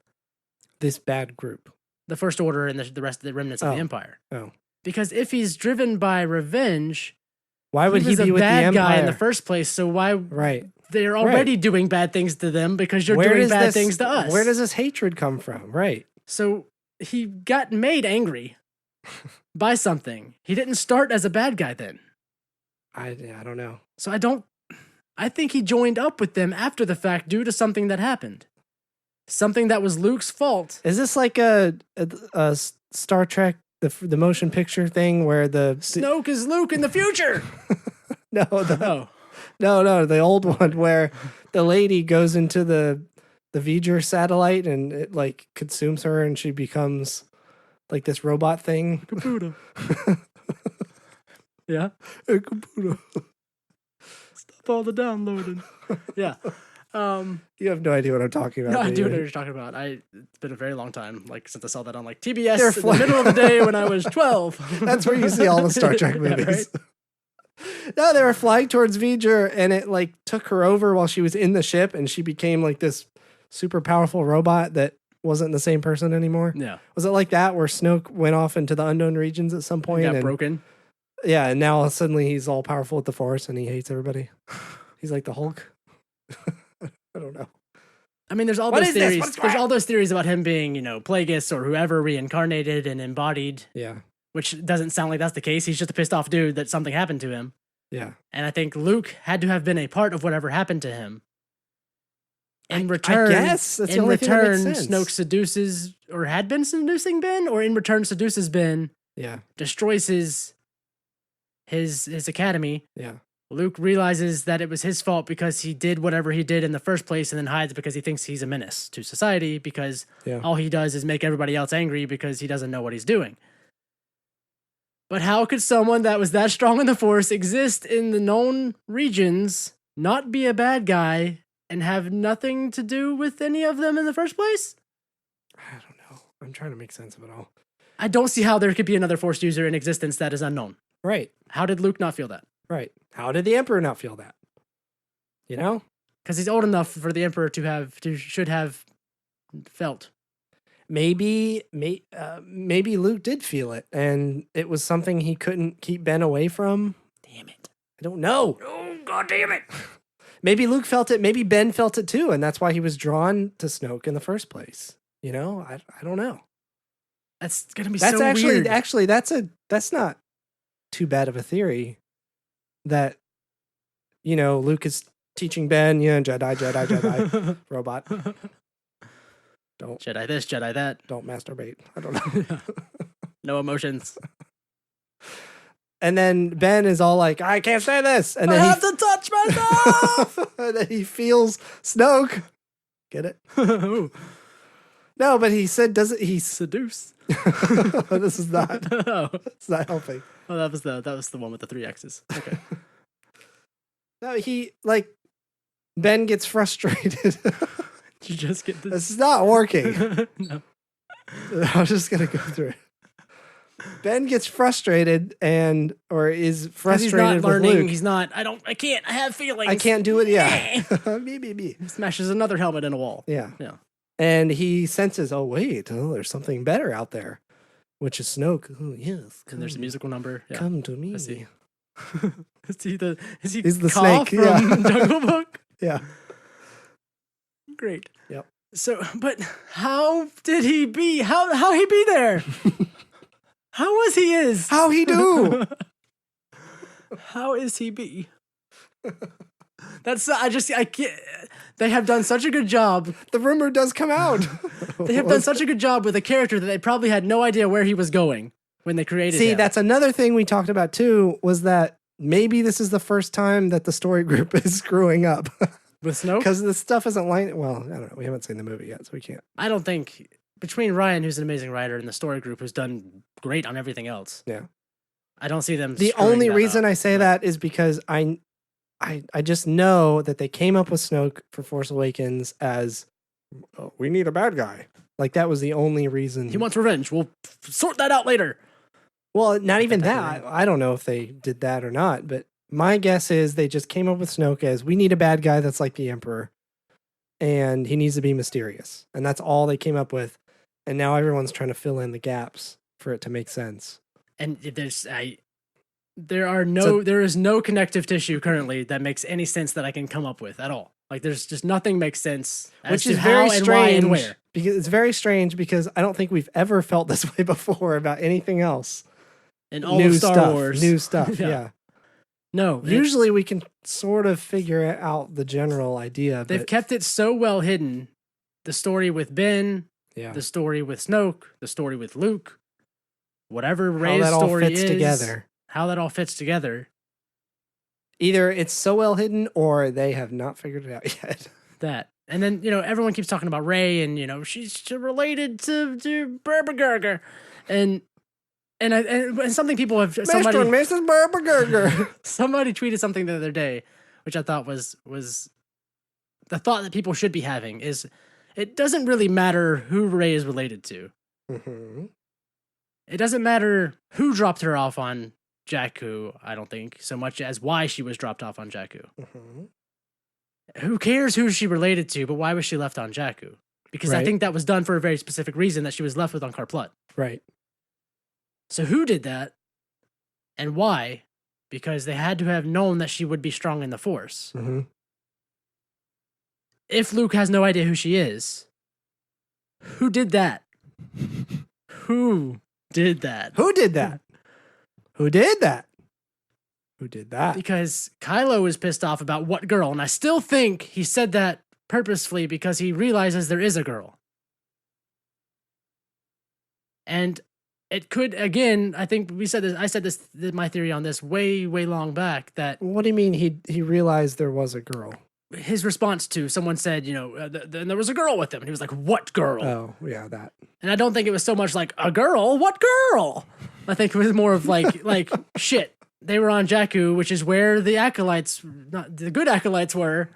This bad group. The First Order and the rest of the remnants of the Empire. Oh. Because if he's driven by revenge, Why would he was be a with the bad Empire? guy in the first place. So why Right. they're already doing bad things to them because you're Where doing does bad this- things to us. Where does this hatred come from? Right. So he got made angry by something. He didn't start as a bad guy then. I don't know. So I think he joined up with them after the fact due to something that happened. Something that was Luke's fault. Is this like a Star Trek, the motion picture thing where the Snoke is Luke in the future. no, the old one where the lady goes into the V'ger satellite and it like consumes her and she becomes like this robot thing. Caputo. Yeah. Hey, Caputo. Stop all the downloading. Yeah. You have no idea what I'm talking about. No, I do do you? know what you're talking about. It's been a very long time, like since I saw that on like TBS They're in the middle of the day when I was 12. That's where you see all the Star Trek Yeah, movies. right? No, they were flying towards V'ger and it like took her over while she was in the ship and she became like this super powerful robot that wasn't the same person anymore. Yeah. Was it like that where Snoke went off into the unknown regions at some point? Got and, broken. Yeah, and now suddenly he's all powerful with the Force and he hates everybody. He's like the Hulk. I don't know. I mean, there's all What those is this? theories. What's There's going- all those theories about him being, Plagueis or whoever reincarnated and embodied, Yeah, which doesn't sound like that's the case. He's just a pissed off dude that something happened to him. yeah. And I think Luke had to have been a part of whatever happened to him. In I return, guess that's the only thing that makes sense. Snoke seduces, or had been seducing Ben, or in return seduces Ben, Yeah, destroys his academy. yeah. Luke realizes that it was his fault because he did whatever he did in the first place and then hides because he thinks he's a menace to society because Yeah. all he does is make everybody else angry because he doesn't know what he's doing. But how could someone that was that strong in the Force exist in the known regions, not be a bad guy, and have nothing to do with any of them in the first place? I don't know. I'm trying to make sense of it all. I don't see how there could be another Force user in existence that is unknown. Right, How did Luke not feel that? right. How did the Emperor not feel that? You know? Because he's old enough for the Emperor should have felt. maybe Luke did feel it, and it was something he couldn't keep Ben away from. Damn it. I don't know. Oh, God damn it. Maybe Luke felt it. Maybe Ben felt it too, and that's why he was drawn to Snoke in the first place. You know, I don't know. That's gonna be That's so actually weird. that's not too bad of a theory. That, you know, Luke is teaching Ben, Jedi, robot. Don't Jedi this, Jedi that. don't masturbate. I don't know. No emotions. And then Ben is all like, I can't say this. And I then have to touch myself. and then he feels Snoke. Get it? No, but he said, doesn't he? Seduce. This is not. Oh, It's not helping. that was the one with the 3 X's. Okay. No, he like Ben gets frustrated. Did you just get this? This is not working. No. I'm just gonna go through it. Ben gets frustrated or is 'Cause frustrated he's not with learning. Luke. He's not. I can't. I have feelings. I can't do it. Yeah. Me. Smashes another helmet in a wall. Yeah. Yeah. And he senses, oh wait, there's something better out there, which is Snoke. Oh yes. And there's a musical number. Yeah. Come to me. I see. Is he He's the Koff snake, from yeah. Jungle Book? Yeah. Great. Yep. So, but how did he be? How he be there? How was he is? How he do? How is he be? That's I can't. They have done such a good job. The rumor does come out. They have done such a good job with a character that they probably had no idea where he was going when they created See, him. that's another thing we talked about too, was that maybe this is the first time that the story group is screwing up. with Snoke. Because this stuff isn't like, well, I don't know. We haven't seen the movie yet, so we can't. I don't think between Ryan, who's an amazing writer, and the story group, who's done great on everything else. Yeah. I don't see them. The screwing only that reason up. I say that is because I just know that they came up with Snoke for Force Awakens as, oh, we need a bad guy. Like that was the only reason. He wants revenge. We'll sort that out later. Well, not even that that. I don't know if they did that or not, but my guess is they just came up with Snoke as, we need a bad guy that's like the Emperor, and he needs to be mysterious, and that's all they came up with. And now everyone's trying to fill in the gaps for it to make sense. And there is no connective tissue currently that makes any sense that I can come up with at all. Like there's just nothing makes sense. Which as is to very how and strange. why and where. Because it's very strange because I don't think we've ever felt this way before about anything else. And all of Star Wars. New stuff, Yeah. yeah. No, Usually we can sort of figure out the general idea. they've But kept it so well hidden. The story with Ben, yeah. the story with Snoke, the story with Luke, whatever How Rey's that all story fits is, together. how that all fits together. Either it's so well hidden or they have not figured it out yet. That. And then, everyone keeps talking about Rey and, she's related to Burger. And something people have... Mr. and Mrs. Burger. Somebody tweeted something the other day, which I thought was the thought that people should be having is it doesn't really matter who Rey is related to. Mm-hmm. It doesn't matter who dropped her off on Jakku, I don't think, so much as why she was dropped off on Jakku. Mm-hmm. Who cares who she related to, but why was she left on Jakku? Because I Right. think that was done for a very specific reason that she was left with on Karplut. Right. So who did that and why? Because they had to have known that she would be strong in the Force. Mm-hmm. If Luke has no idea who she is, who did that? Who did that? Who did that? Who did that? Who did that? Because Kylo is pissed off about what girl, and I still think he said that purposefully because he realizes there is a girl. And it could, again, I think we said this, I said this, my theory on this way long back, that What do you mean he realized there was a girl? his response to someone said, then there was a girl with him. And he was like, what girl? Oh, yeah, that. And I don't think it was so much like, a girl? What girl? I think it was more of like shit. They were on Jakku, which is where the acolytes, not the good acolytes were.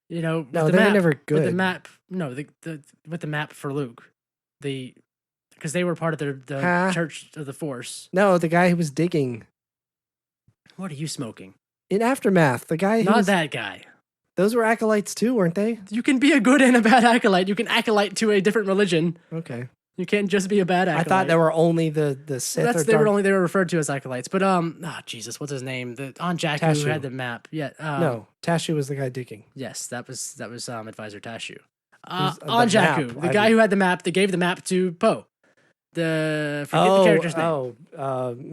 No, with the they were map, never With the good. map, no, with the map for Luke, because they were part of the Huh? Church of the Force. No, the guy who was digging What are you smoking? in Aftermath. The guy who Not was, that guy. Those were acolytes too, weren't they? You can be a good and a bad acolyte. You can acolyte to a different religion. Okay. You can't just be a bad acolyte. I thought there were only the Sith. They were referred to as acolytes. But Jesus, what's his name? The on Jakku who had the map. Yeah. No, Tashu was the guy digging. Yes, that was Advisor Tashu. Who's on the Jakku, map? the guy who had the map that gave the map to Poe. Forget the character's name.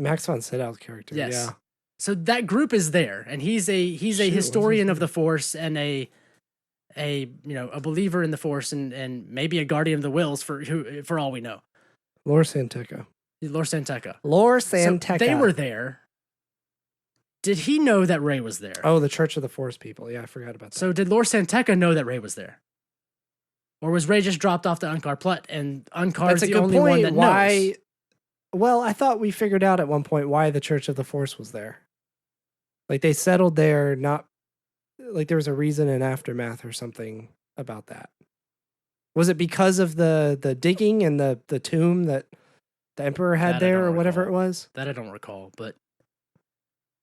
Max von Sydow's character. Yes. Yeah. So that group is there, and he's a historian of the Force and a believer in the Force and maybe a guardian of the Wills for all we know. Lor Santeca. So they were there. Did he know that Rey was there? Oh, the Church of the Force people. Yeah, I forgot about that. So did Lor Santeca know that Rey was there? Or was Rey just dropped off to Unkar Plutt and Unkar's the only one that knows? Well, I thought we figured out at one point why the Church of the Force was there. Like they settled there, not like there was a reason in Aftermath or something about that. Was it because of the digging and the tomb that the Emperor had there or whatever it was? That I don't recall, but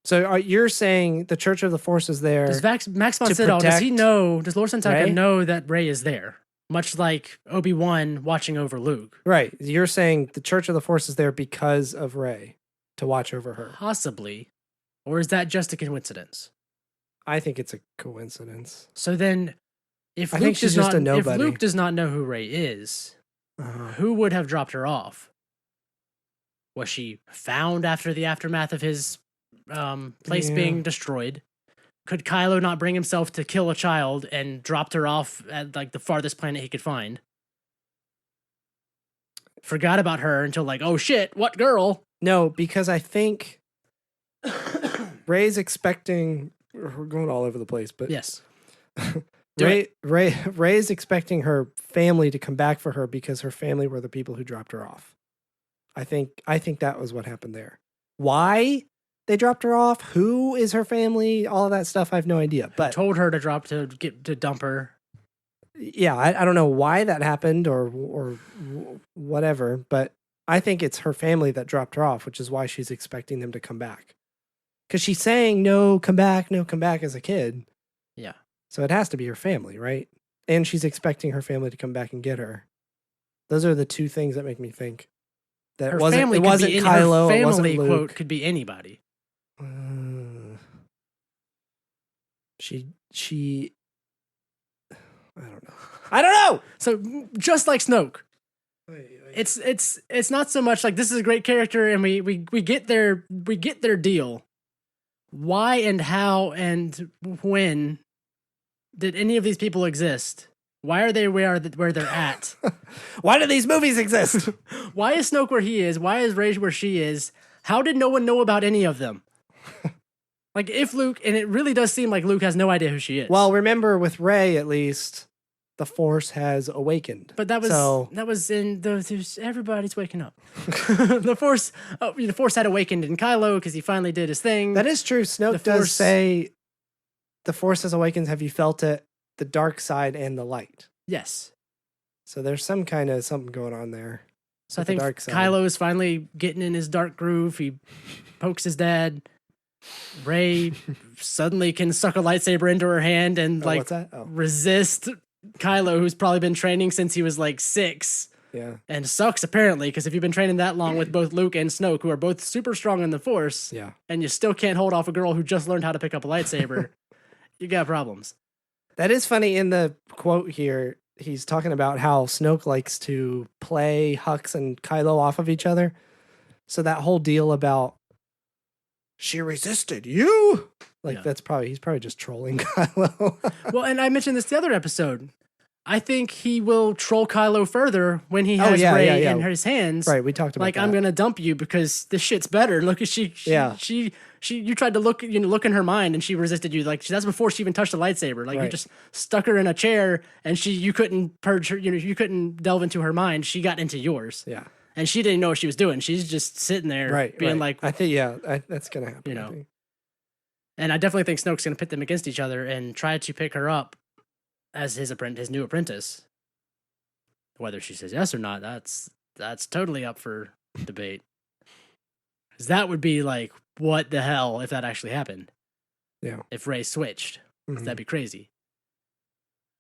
so you're saying the Church of the Force is there? Does Max von Sydow, does Lor Santeca know that Rey is there? Much like Obi-Wan watching over Luke. Right. You're saying the Church of the Force is there because of Rey to watch over her. Possibly. Or is that just a coincidence? I think it's a coincidence. So then, if Luke does not know who Rey is, who would have dropped her off? Was she found after the aftermath of his place being destroyed? Could Kylo not bring himself to kill a child and dropped her off at like the farthest planet he could find? Forgot about her until like, oh shit, what girl? No, because I think Rey's expecting. We're going all over the place, but yes, Rey's expecting her family to come back for her because her family were the people who dropped her off. I think that was what happened there. Why they dropped her off? Who is her family? All of that stuff, I have no idea. But told her to dump her. Yeah, I don't know why that happened or whatever, but I think it's her family that dropped her off, which is why she's expecting them to come back. Because she's saying, no, come back as a kid. Yeah. So it has to be her family, right? And she's expecting her family to come back and get her. Those are the two things that make me think that her it wasn't Her Kylo, family it wasn't Luke. Quote could be anybody. She I don't know. So just like Snoke. It's not so much like this is a great character and we get their deal. Why and how and when did any of these people exist? Why are they where they're at? Why do these movies exist? Why is Snoke where he is? Why is Rey where she is? How did no one know about any of them? Like if Luke, and it really does seem like Luke has no idea who she is. Well, remember with Rey at least, the Force has awakened. But that was in everybody's waking up. The Force had awakened in Kylo because he finally did his thing. That is true. Snoke does say the Force has awakened. Have you felt it? The dark side and the light. Yes. So there's some kind of something going on there. So I think Kylo is finally getting in his dark groove. He pokes his dad. Rey suddenly can suck a lightsaber into her hand and resist Kylo, who's probably been training since he was like 6. Yeah. And sucks apparently, because if you've been training that long with both Luke and Snoke, who are both super strong in the Force, and you still can't hold off a girl who just learned how to pick up a lightsaber, you got problems. That is funny. In the quote here, he's talking about how Snoke likes to play Hux and Kylo off of each other. So that whole deal about she resisted you, he's probably just trolling Kylo. Well, and I mentioned this the other episode. I think he will troll Kylo further when he has Rey in his hands. Right, we talked about that. I'm gonna dump you because this shit's better. Look at she you tried to look in her mind and she resisted you. Like that's before she even touched a lightsaber. Like you just stuck her in a chair and you couldn't purge her. You couldn't delve into her mind. She got into yours. Yeah, and she didn't know what she was doing. She's just sitting there, being like, I think that's gonna happen. I think. And I definitely think Snoke's gonna pit them against each other and try to pick her up as his new apprentice. Whether she says yes or not, that's totally up for debate. Because that would be like, what the hell if that actually happened? Yeah. If Rey switched, that'd be crazy.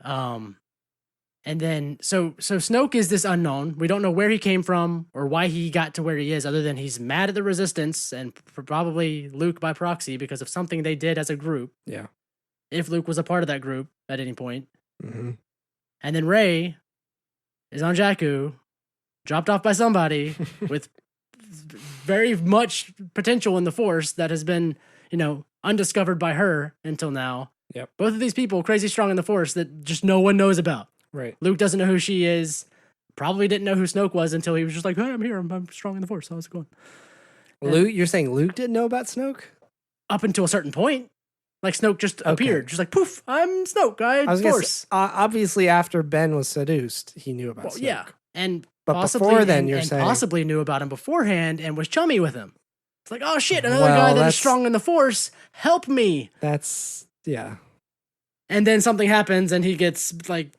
And then so Snoke is this unknown. We don't know where he came from or why he got to where he is, other than he's mad at the Resistance and probably Luke by proxy because of something they did as a group. Yeah. If Luke was a part of that group at any point. Mm-hmm. And then Rey is on Jakku, dropped off by somebody with very much potential in the Force that has been, undiscovered by her until now. Yep. Both of these people crazy strong in the Force that just no one knows about. Right. Luke doesn't know who she is. Probably didn't know who Snoke was until he was just like, "Hey, I'm here. I'm strong in the Force. How's it going?" Luke, you're saying Luke didn't know about Snoke? Up until a certain point, like Snoke just appeared, just like poof, I'm Snoke. I was Force. Obviously, after Ben was seduced, he knew about Snoke. Yeah, and but possibly, before then, and saying possibly knew about him beforehand and was chummy with him. It's like, oh shit, another guy that is strong in the Force. Help me. Yeah. And then something happens, and he gets like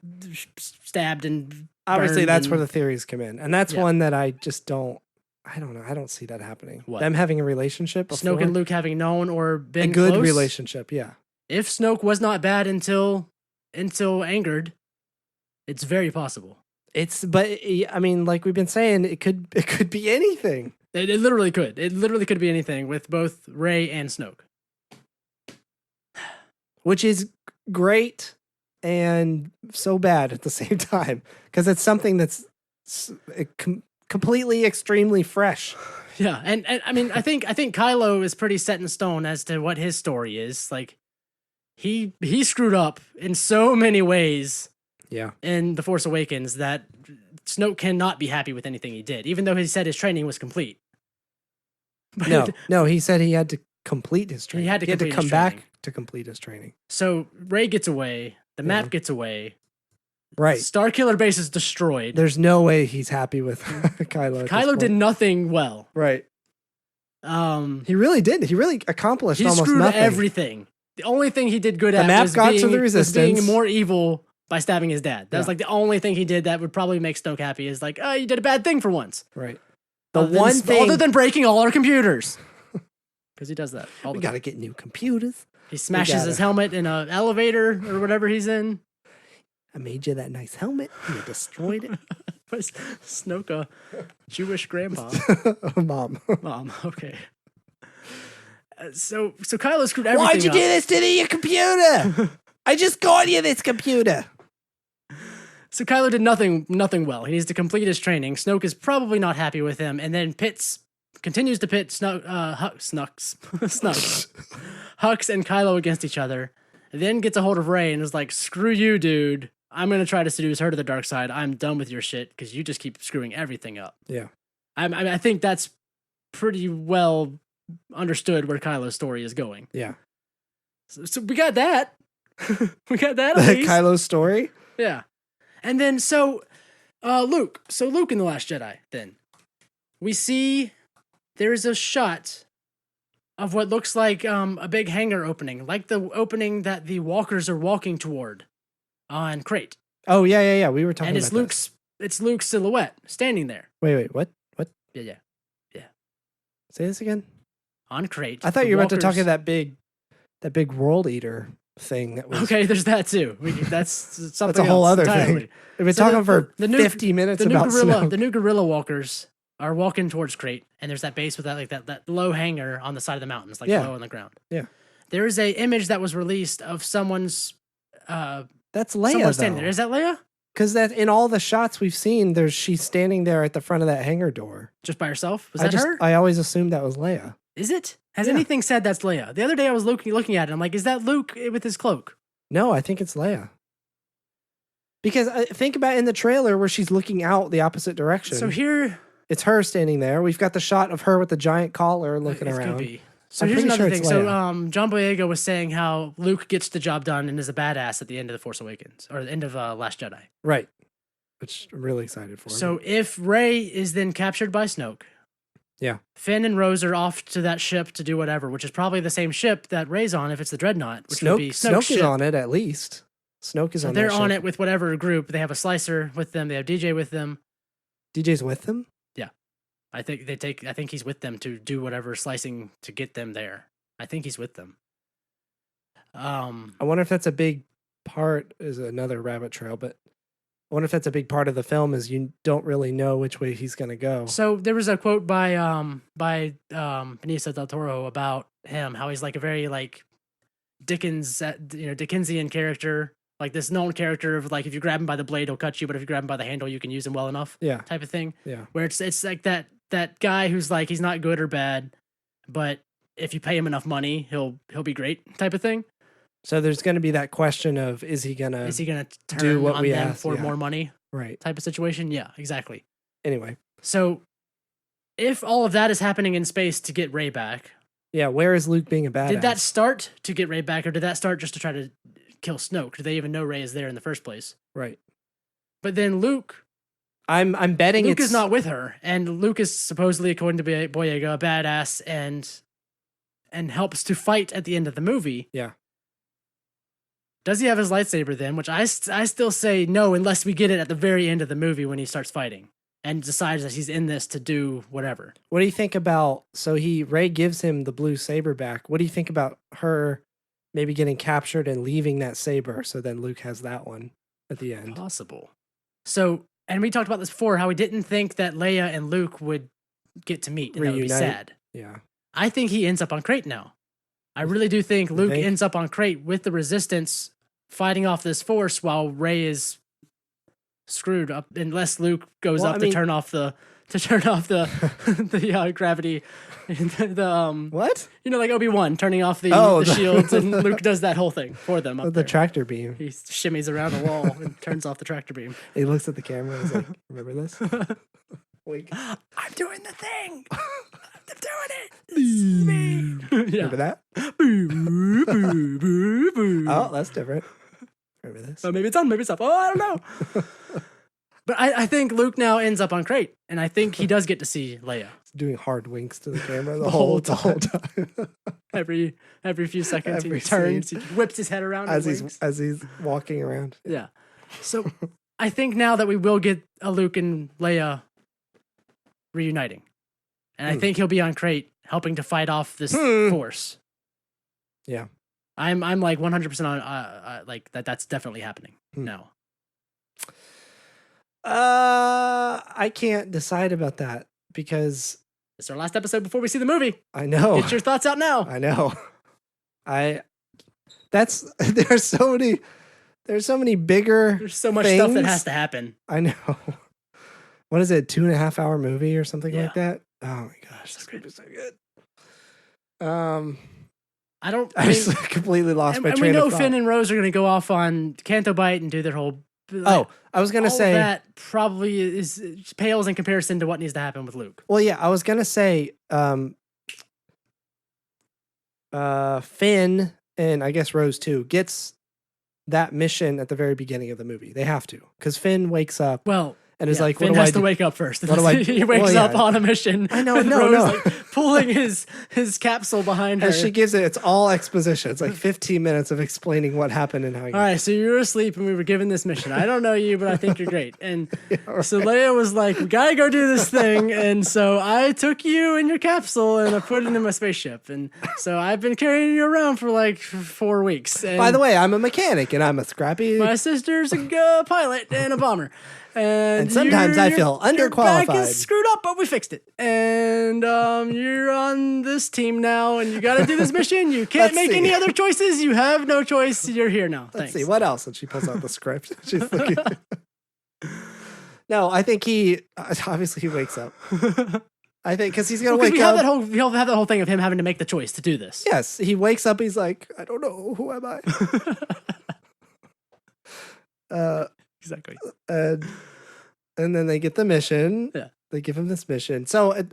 stabbed and obviously that's where the theories come in, and that's one that I just don't. I don't know. I don't see that happening. What? Them having a relationship, Snoke and Luke having known or been a good close? relationship. Yeah. If Snoke was not bad until angered, it's very possible. But I mean, like we've been saying, it could be anything. It literally could. It literally could be anything with both Rey and Snoke, which is great and so bad at the same time because it's something that's completely extremely fresh. Yeah, and I mean, I think Kylo is pretty set in stone as to what his story is. Like, he screwed up in so many ways. Yeah, in The Force Awakens that Snoke cannot be happy with anything he did, even though he said his training was complete. But no, he said he had to complete his training. He had to come back to complete his training. So Rey gets away. The map gets away. Right. Starkiller Base is destroyed. There's no way he's happy with Kylo. Kylo did nothing well. Right. He really did. He really accomplished almost screwed nothing. Everything. The only thing he did good at map was got being, to the Resistance. Was being more evil by stabbing his dad. That was like the only thing he did that would probably make Snoke happy is like, oh, you did a bad thing for once. Right. Other than breaking all our computers. Because he does that. We got to get new computers. He smashes his helmet in an elevator or whatever he's in. I made you that nice helmet. You destroyed it. Was Snoke a Jewish grandpa? Mom. Mom, okay. So Kylo screwed everything Why'd you do this to your computer? I just got you this computer. So Kylo did nothing well. He needs to complete his training. Snoke is probably not happy with him, and then continues to pit Hux and Kylo against each other. And then gets a hold of Rey and is like, "Screw you, dude. I'm gonna try to seduce her to the dark side. I'm done with your shit because you just keep screwing everything up." Yeah, I think that's pretty well understood where Kylo's story is going. Yeah. So we got that. We got that. At least. Kylo's story. Yeah. And then Luke. So Luke in The Last Jedi, then. We see there's a shot of what looks like a big hangar opening, like the opening that the walkers are walking toward on Crate. Oh, yeah. We were talking and about it's Luke's silhouette standing there. Wait, what? Yeah. Say this again? On Crate. I thought you were about to talk about that big world eater thing that was okay. There's that too. That's something. That's a whole other entirely. thing. We've been talking for 50 minutes about Snoke. The new guerrilla walkers are walking towards Crate, and there's that base with that low hangar on the side of the mountains, low on the ground. Yeah. There is a image that was released of someone's. That's Leia. Someone standing there. Is that Leia? Because that in all the shots we've seen, she's standing there at the front of that hangar door, just by herself. Was that her? I always assumed that was Leia. Is it? Has anything said that's Leia? The other day I was looking at it. I'm like, is that Luke with his cloak? No, I think it's Leia. Because think about in the trailer where she's looking out the opposite direction. So here, it's her standing there. We've got the shot of her with the giant collar looking around. Could be. So here's another thing. So John Boyega was saying how Luke gets the job done and is a badass at the end of The Force Awakens, or the end of Last Jedi. Right. Which I'm really excited for. So if Rey is then captured by Snoke, yeah, Finn and Rose are off to that ship to do whatever, which is probably the same ship that Rey's on if it's the Dreadnought, which would be Snoke's Snoke is on it at least. Snoke is on. They're on it with whatever group. They have a slicer with them. They have DJ with them. DJ's with them? Yeah. I think he's with them to do whatever slicing to get them there. I think he's with them. I wonder if that's a big part is another rabbit trail, but I wonder if that's a big part of the film is you don't really know which way he's going to go. So there was a quote by Benicio del Toro about him, how he's like a very like Dickensian character, like this known character of like if you grab him by the blade he'll cut you, but if you grab him by the handle you can use him well enough. Yeah. Type of thing. Yeah. Where it's like that guy who's like he's not good or bad, but if you pay him enough money he'll be great type of thing. So there's going to be that question of is he going to turn do what on we them ask for more money? Right. Type of situation. Yeah, exactly. Anyway. So if all of that is happening in space to get Rey back, yeah, where is Luke being a badass? did that start to get Rey back, or did that start just to try to kill Snoke? Do they even know Rey is there in the first place? Right. But then Luke, I'm betting Luke is not with her, and Luke is supposedly, according to Boyega, a badass and helps to fight at the end of the movie. Yeah. Does he have his lightsaber then? Which I still say no, unless we get it at the very end of the movie when he starts fighting and decides that he's in this to do whatever. What do you think about? So Rey gives him the blue saber back. What do you think about her maybe getting captured and leaving that saber? So then Luke has that one at the end. Possible. So, and we talked about this before, how we didn't think that Leia and Luke would get to meet, and that would be sad. Yeah. I think he ends up on Crate now. I really do think Luke ends up on Crate with the Resistance fighting off this force while Rey is screwed up, unless Luke goes to turn off the the gravity. What? Like Obi-Wan turning off the shields, and Luke does that whole thing for them. Up the there. Tractor beam. He shimmies around a wall and turns off the tractor beam. He looks at the camera and is like, "Remember this? Wait, I'm doing the thing. I'm doing it. This is me." Remember that? Boo, boo, boo, boo. Oh, that's different. Remember this? Oh, maybe it's on, maybe it's up. Oh, I don't know. But I think Luke now ends up on Crate, and I think he does get to see Leia. He's doing hard winks to the camera the whole time. every few seconds Every he turns, he whips his head around as he's walking around. Yeah. So I think now that we will get a Luke and Leia reuniting, and I think he'll be on Crate helping to fight off this force. Yeah. I'm like 100% on like that's definitely happening now. I can't decide about that because it's our last episode before we see the movie. I know. Get your thoughts out now. I know. There's so many bigger. There's so much things. stuff that has to happen. I know. What is it? 2.5 hour movie or something like that? Oh my gosh, that's gonna be so good. I just completely lost my train of thought. And we know Finn and Rose are going to go off on Canto Bight and do their whole. I was going to say that probably pales in comparison to what needs to happen with Luke. Well, yeah, I was going to say Finn and I guess Rose too gets that mission at the very beginning of the movie. They have to because Finn wakes up. Well. And it's like, Finn has to wake up first. He wakes up on a mission. I know, no. Like pulling his capsule behind her. And she gives it's all exposition. It's like 15 minutes of explaining what happened and how. All right, so you were asleep and we were given this mission. I don't know you, but I think you're great. And so Leia was like, "We gotta go do this thing." And so I took you in your capsule and I put it in my spaceship. And so I've been carrying you around for like 4 weeks. And by the way, I'm a mechanic and I'm a scrappy. My sister's a pilot and a bomber. And sometimes I feel underqualified. Your back is screwed up, but we fixed it. And you're on this team now, and you got to do this mission. You can't make any other choices. You have no choice. You're here now. Let's see what else. And she pulls out the script. She's looking. No, I think he wakes up. I think because he's gonna wake up. He'll have that whole thing of him having to make the choice to do this. Yes, he wakes up. He's like, I don't know, who am I? Exactly. And then they get the mission. Yeah. They give him this mission. So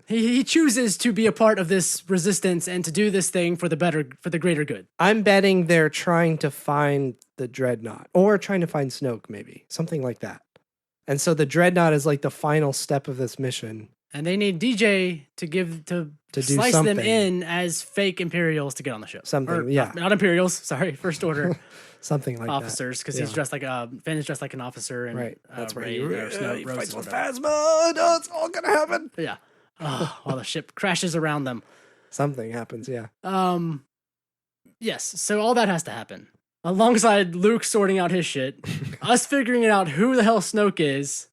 he chooses to be a part of this resistance and to do this thing for the greater good. I'm betting they're trying to find the Dreadnought or trying to find Snoke, maybe something like that. And so the Dreadnought is like the final step of this mission. And they need DJ to slice them in as fake Imperials to get on the ship. Not Imperials. Sorry, First Order. Something like officers, because he's dressed like Finn is dressed like an officer, and right. That's Rey, he fights with Phasma. Oh, it's all gonna happen. Yeah. While the ship crashes around them. Something happens. Yeah. Yes. So all that has to happen. alongside Luke sorting out his shit, us figuring out who the hell Snoke is,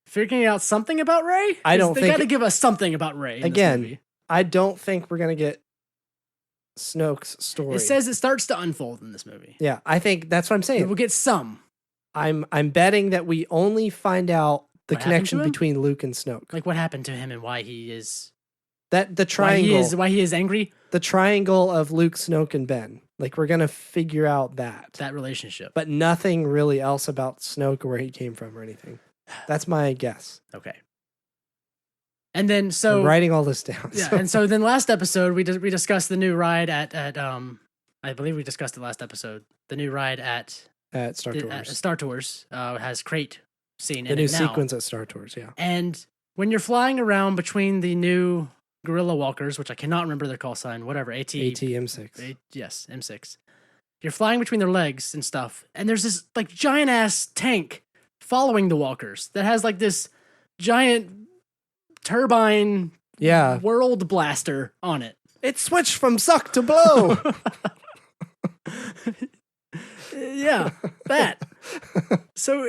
figuring out something about Rey. I don't they think got to give us something about Rey. Again, I don't think we're gonna get Snoke's story. It says it starts to unfold in this movie. Yeah, I think that's what I'm saying. We'll get some. I'm betting that we only find out the What happened to connection him? between Luke and Snoke. Like what happened to him and why he is That the triangle, why he is angry. the triangle of Luke, Snoke, and Ben. Like we're gonna figure out That relationship. but nothing really else about Snoke or where he came from or anything. That's my guess. Okay. And then I'm writing all this down. Yeah, and so then last episode we discussed the new ride at I believe we discussed it last episode. The new ride at Star Tours. Star Tours has crate scene The in new it now. sequence at Star Tours, yeah. And when you're flying around between the new gorilla walkers, which I cannot remember their call sign, whatever, ATM6. yes, M6. You're flying between their legs and stuff, and there's this like giant ass tank following the walkers that has like this giant turbine world blaster on it. It switched from suck to blow. Yeah, that. So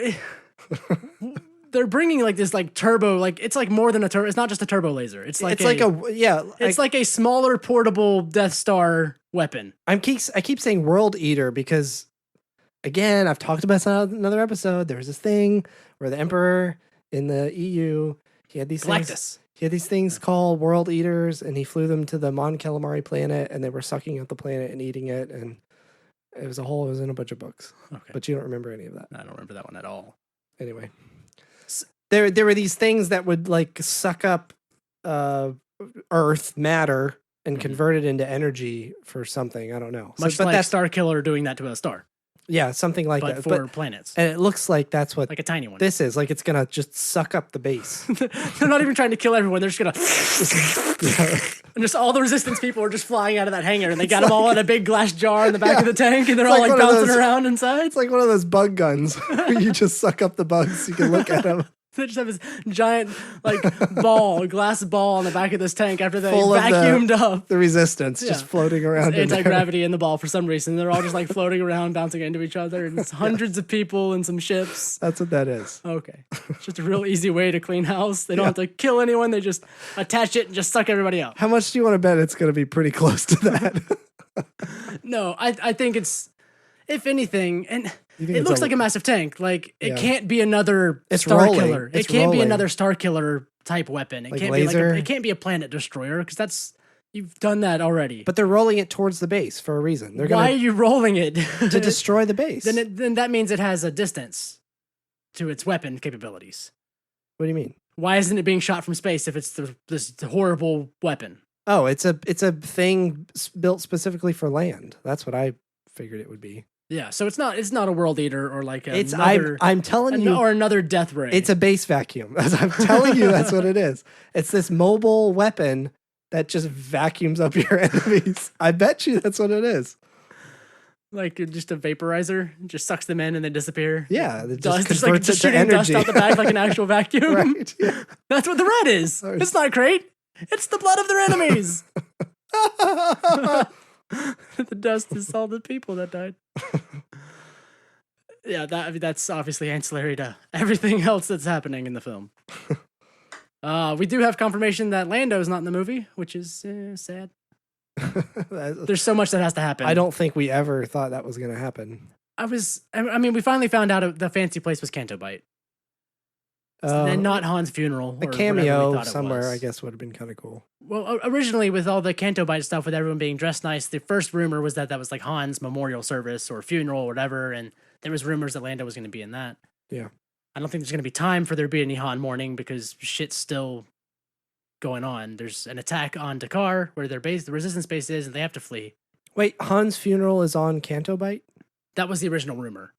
they're bringing like this like turbo, like it's like more than a turbo. It's not just a turbo laser. It's like like a smaller portable Death Star weapon. I keep saying World Eater because, again, I've talked about this on another episode. There was this thing where the Emperor in the EU, he had these Galactus. things. He had these things called World Eaters, and he flew them to the Mon Calamari planet, and they were sucking out the planet and eating it, and it was in a bunch of books. Okay. But you don't remember any of that. I don't remember that one at all. Anyway, there were these things that would like suck up Earth matter and convert it into energy for something. I don't know. Much like Star Killer doing that to a star. Yeah, something like but that. For planets. And it looks like that's what like a tiny one. This is like it's gonna just suck up the base. They're not even trying to kill everyone. They're just gonna and just all the resistance people are just flying out of that hangar, and they got them all in a big glass jar in the back of the tank, and they're all like bouncing around inside. It's like one of those bug guns where you just suck up the bugs. So you can look at them. They just have this giant like glass ball on the back of this tank after they Full vacuumed up the resistance just floating around. Anti-gravity in the ball for some reason. They're all just like floating around, bouncing into each other, and it's hundreds of people and some ships. That's what that is. Okay. It's just a real easy way to clean house. They don't have to kill anyone. They just attach it and just suck everybody out. How much do you want to bet it's going to be pretty close to that? No, I think it's, if anything, and it looks like a massive tank. Like it can't be another Star Killer. It can't be another Star Killer type weapon. It can't laser? be it can't be a planet destroyer because you've done that already. But they're rolling it towards the base for a reason. Why are you rolling it to destroy the base? Then that means it has a distance to its weapon capabilities. What do you mean? Why isn't it being shot from space if it's this horrible weapon? Oh, it's a thing built specifically for land. That's what I figured it would be. Yeah, so it's not a World Eater or like I'm telling you, or another Death Ray. It's a base vacuum. As I'm telling you, that's what it is. It's this mobile weapon that just vacuums up your enemies. I bet you that's what it is. Like just a vaporizer, just sucks them in and they disappear. Yeah, it dust, just like converts just it to shooting energy. dust out the back like an actual vacuum. Right. Yeah. That's what the red is. It's not great. It's the blood of their enemies. The dust is all the people that died. Yeah, that's obviously ancillary to everything else that's happening in the film. We do have confirmation that Lando is not in the movie, which is sad. There's so much that has to happen. I don't think we ever thought that was going to happen. We finally found out the fancy place was Canto Bite. And not Han's funeral. A cameo somewhere, I guess, would have been kind of cool. Well, originally with all the Canto Bite stuff, with everyone being dressed nice, the first rumor was that was like Han's memorial service or funeral or whatever, and there was rumors that Lando was going to be in that. Yeah. I don't think there's going to be time for there to be any Han mourning because shit's still going on. There's an attack on Dakar where the resistance base is, and they have to flee. Wait, Han's funeral is on Canto Bite? That was the original rumor.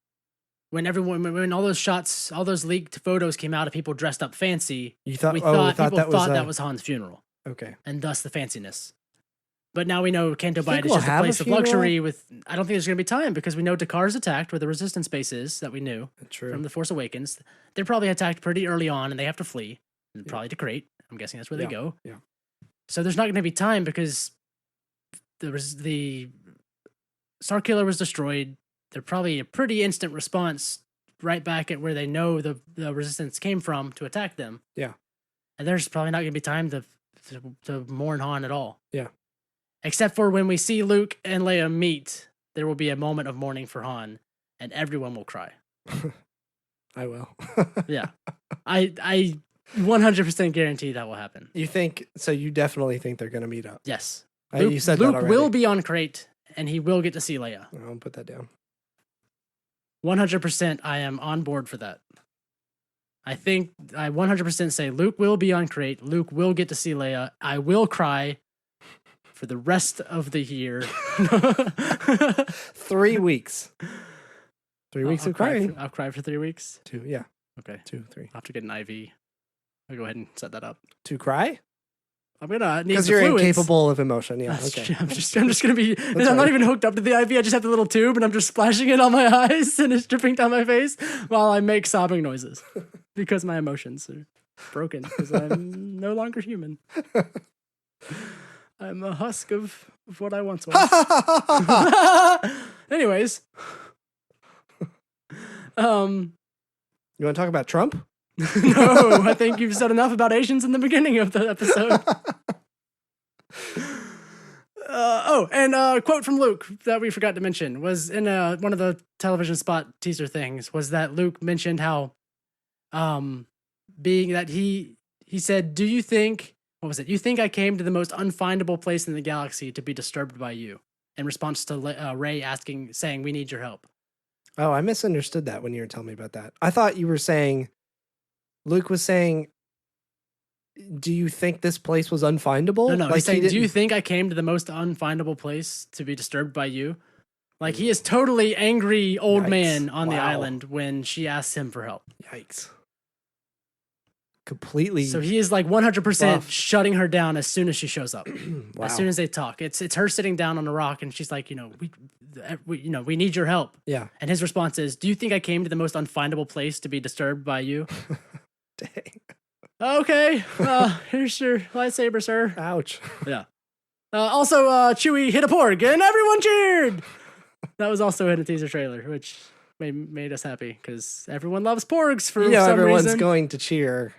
When all those shots, all those leaked photos came out of people dressed up fancy, people thought that was Han's funeral. Okay. And thus the fanciness. But now we know Canto Bite is just a place of luxury I don't think there's going to be time because we know Dakar's attacked where the resistance base is that we knew from The Force Awakens. They're probably attacked pretty early on and they have to flee. And probably to Crate. I'm guessing that's where they go. Yeah. So there's not going to be time because the Starkiller was destroyed. they're probably a pretty instant response right back at where they know the resistance came from to attack them. Yeah. And there's probably not going to be time to mourn Han at all. Yeah. Except for when we see Luke and Leia meet, there will be a moment of mourning for Han, and everyone will cry. I will. Yeah. I 100% guarantee that will happen. You think so? You definitely think they're going to meet up? Yes. You said Luke that already. will be on Crate, and he will get to see Leia. I'll put that down. 100% I am on board for that. I 100% say Luke will be on Crate. Luke will get to see Leia. I will cry for the rest of the year. 3 weeks. 3 weeks of crying. I'll cry for 3 weeks. 2, yeah. Okay. 2, 3. I'll have to get an IV. I'll go ahead and set that up. To cry? I'm gonna need Because the you're fluids. incapable of emotion. Yeah. That's Okay. true. I'm just gonna be. I'm right. not even hooked up to the IV. I just have the little tube, and I'm just splashing it on my eyes, and it's dripping down my face while I make sobbing noises because my emotions are broken. Because I'm no longer human. I'm a husk of what I once was. Anyways, You want to talk about Trump? no, I think you've said enough about Asians in the beginning of the episode. And a quote from Luke that we forgot to mention was in one of the television spot teaser things was that Luke mentioned how, being that he said, "Do you think what was it? You think I came to the most unfindable place in the galaxy to be disturbed by you?" In response to Rey saying, "We need your help." Oh, I misunderstood that when you were telling me about that. I thought you were saying, Luke was saying, do you think this place was unfindable? No, like he's saying, he "Do you didn't- think I came to the most unfindable place to be disturbed by you?" Like he is totally angry old Yikes. man on the Wow. island when she asks him for help. Yikes. Completely. So he is like 100% Rough. shutting her down as soon as she shows up. Wow. As soon as they talk, it's her sitting down on a rock, and she's like, we need your help. Yeah. And his response is, "Do you think I came to the most unfindable place to be disturbed by you?" Dang. Okay, here's your lightsaber, sir. Ouch. Yeah. Also, Chewie hit a porg, and everyone cheered. That was also in a teaser trailer, which made us happy because everyone loves porgs for some everyone's reason. going to cheer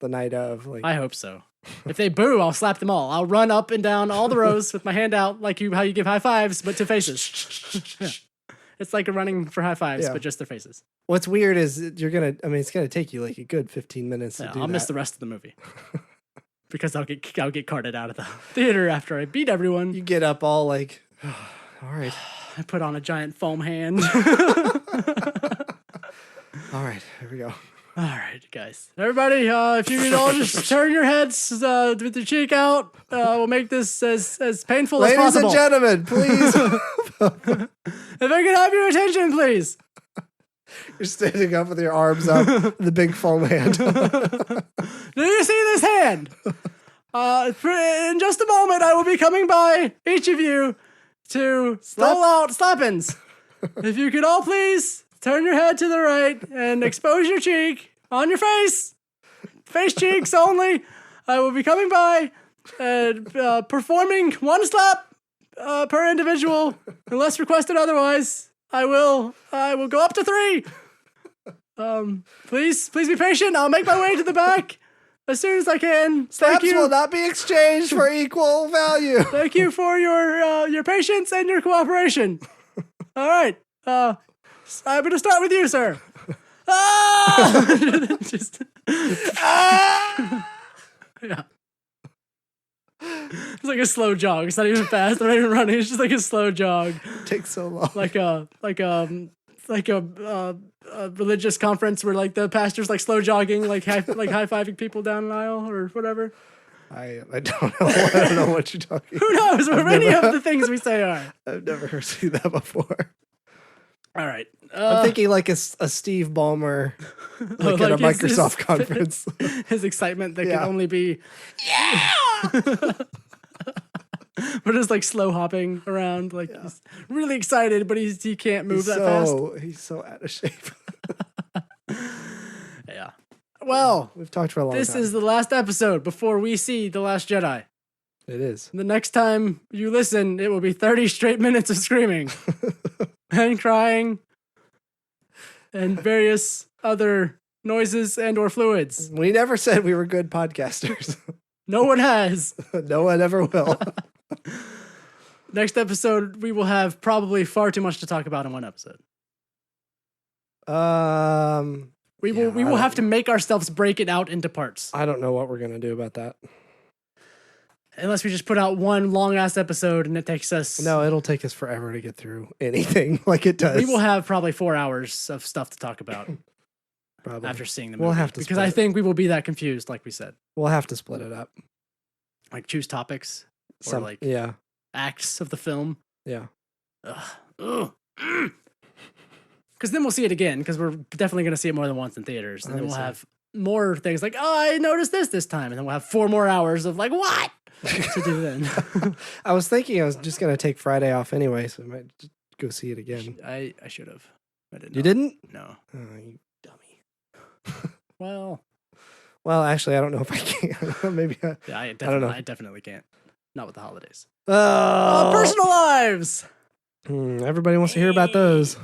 the night of. Like, I hope so. If they boo, I'll slap them all. I'll run up and down all the rows with my hand out, like how you give high fives, but to faces. Yeah. It's like a running for high fives, Yeah. but just their faces. What's weird is it's gonna take you like a good 15 minutes to Yeah, do I'll that. miss the rest of the movie because I'll get carted out of the theater after I beat everyone. You get up all like, all right, I put on a giant foam hand. all right, here we go. All right, guys. Everybody, if you could all just turn your heads with your cheek out, we'll make this as painful as Ladies possible. and gentlemen, please. If I could have your attention, please. You're standing up with your arms up, the big foam hand. Do you see this hand? In just a moment, I will be coming by each of you to roll out slappins. If you could all please turn your head to the right and expose your cheek on your face cheeks only. I will be coming by and performing one slap per individual, unless requested otherwise. I will go up to 3. Please be patient. I'll make my way to the back as soon as I can. Slaps will not be exchanged for equal value. Thank you for your patience and your cooperation. All right. I'm going to start with you, sir. Ah! Just yeah. It's like a slow jog. It's not even fast. I'm not even running. It's just like a slow jog, It takes so long. like a religious conference where like the pastor's like slow jogging, like high fiving people down an aisle or whatever. I don't know. I don't know what you're talking. Who knows what any of the things we say are? I've never seen that before. All right. I'm thinking like a Steve Ballmer, like at a like Microsoft conference. His excitement that Yeah. can only be we're just like slow hopping around, like he's really excited, but he can't move that fast. He's so out of shape. Yeah. Well, We've talked for a long this time. is the last episode before we see The Last Jedi. It is. The next time you listen, it will be 30 straight minutes of screaming. and crying and various other noises and or fluids. We never said we were good podcasters. No one has. No one ever will. Next episode, we will have probably far too much to talk about in one episode. We will have to make ourselves break it out into parts. I don't know what we're gonna do about that. Unless we just put out one long ass episode and it takes us. No, it'll take us forever to get through anything like it does. We will have probably 4 hours of stuff to talk about Probably. after seeing the movie. We'll have to because split I it. think we will be that confused, like we said. We'll have to split it up. Like choose topics or like yeah, acts of the film. yeah. Because then we'll see it again because we're definitely going to see it more than once in theaters. And then we'll have more things like, oh, I noticed this time. And then we'll have 4 more hours of like, what? To do then. I was thinking I was just gonna take Friday off anyway, so I might just go see it again. I should have. I didn't. You didn't? No. Oh, you dummy. Well, Actually, I don't know if I can. Maybe. yeah, I don't know. definitely can't. Not with the holidays. Oh, Personal lives. Everybody wants to hear about those.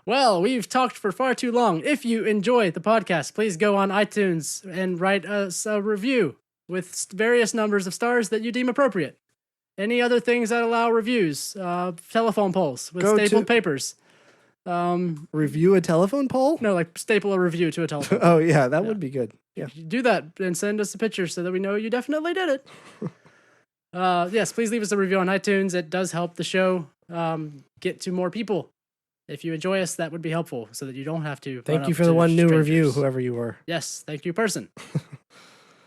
Well, we've talked for far too long. If you enjoy the podcast, please go on iTunes and write us a review with various numbers of stars that you deem appropriate. Any other things that allow reviews? Telephone polls with stapled papers. Review a telephone poll? No, like staple a review to a telephone Oh, yeah, that would be good. Yeah. Do that and send us a picture so that we know you definitely did it. Yes, please leave us a review on iTunes. It does help the show get to more people. If you enjoy us, that would be helpful so that you don't have to. Thank you for the one new review, whoever you were. Yes, thank you, person.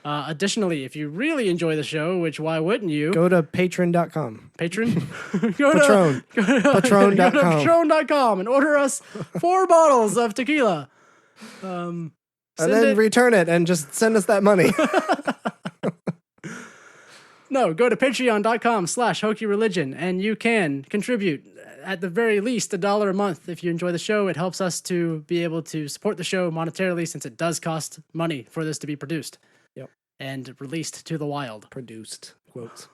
Additionally, if you really enjoy the show, which why wouldn't you? Go to patron.com. Patron? Patron. Patron.com. Go to patron.com and order us 4 bottles of tequila. And then return it and just send us that money. No, go to patreon.com/hokey-religion and you can contribute at the very least $1 a month. If you enjoy the show, it helps us to be able to support the show monetarily since it does cost money for this to be produced. Yep. And released to the wild. Produced. Quotes.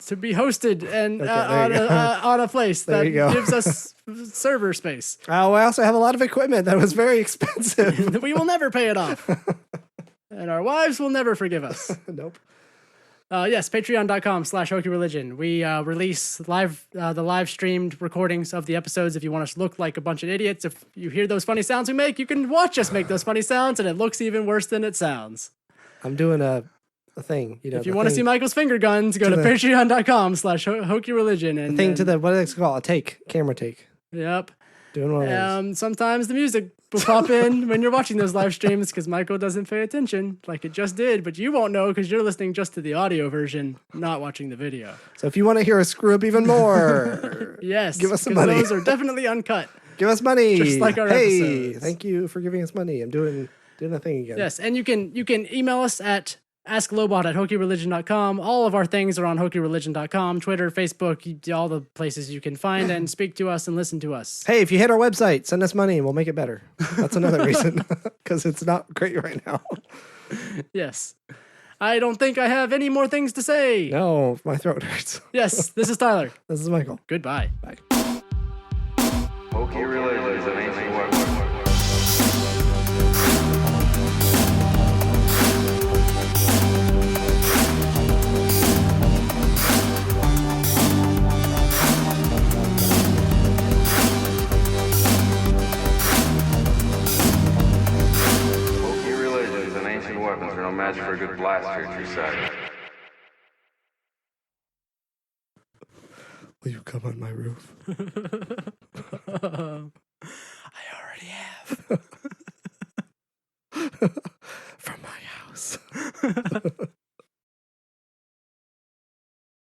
To be hosted and Okay, on a place There that you go. gives us server space. Oh, I also have a lot of equipment that was very expensive. We will never pay it off. And our wives will never forgive us. Nope. Yes, patreon.com/hokey-religion. We release the live streamed recordings of the episodes. If you want us to look like a bunch of idiots, if you hear those funny sounds we make, you can watch us make those funny sounds, and it looks even worse than it sounds. I'm doing a thing. If you want to see Michael's finger guns, go to patreon.com/hokey-religion. And thing to the, what is it called? Camera take. Yep. Doing one of those. Sometimes the music will pop in when you're watching those live streams because Michael doesn't pay attention like it just did, but you won't know because you're listening just to the audio version, not watching the video. So if you want to hear us screw up even more, yes, give us some money. Those are definitely uncut. Give us money. Just like our episodes. Thank you for giving us money. I'm doing a thing again. Yes, and you can email us at asklobot@hokey-religion.com. All of our things are on hokey-religion.com, Twitter, Facebook, all the places you can find and speak to us and listen to us. Hey, if you hit our website, send us money and we'll make it better. That's another reason, because it's not great right now. Yes. I don't think I have any more things to say. No, my throat hurts. Yes, this is Tyler. This is Michael. Goodbye. Bye. Hokey religions and ancient weapons. Hokey religions and ancient weapons are no match for a good blaster at your side. Will you come on my roof? I already have. From my house.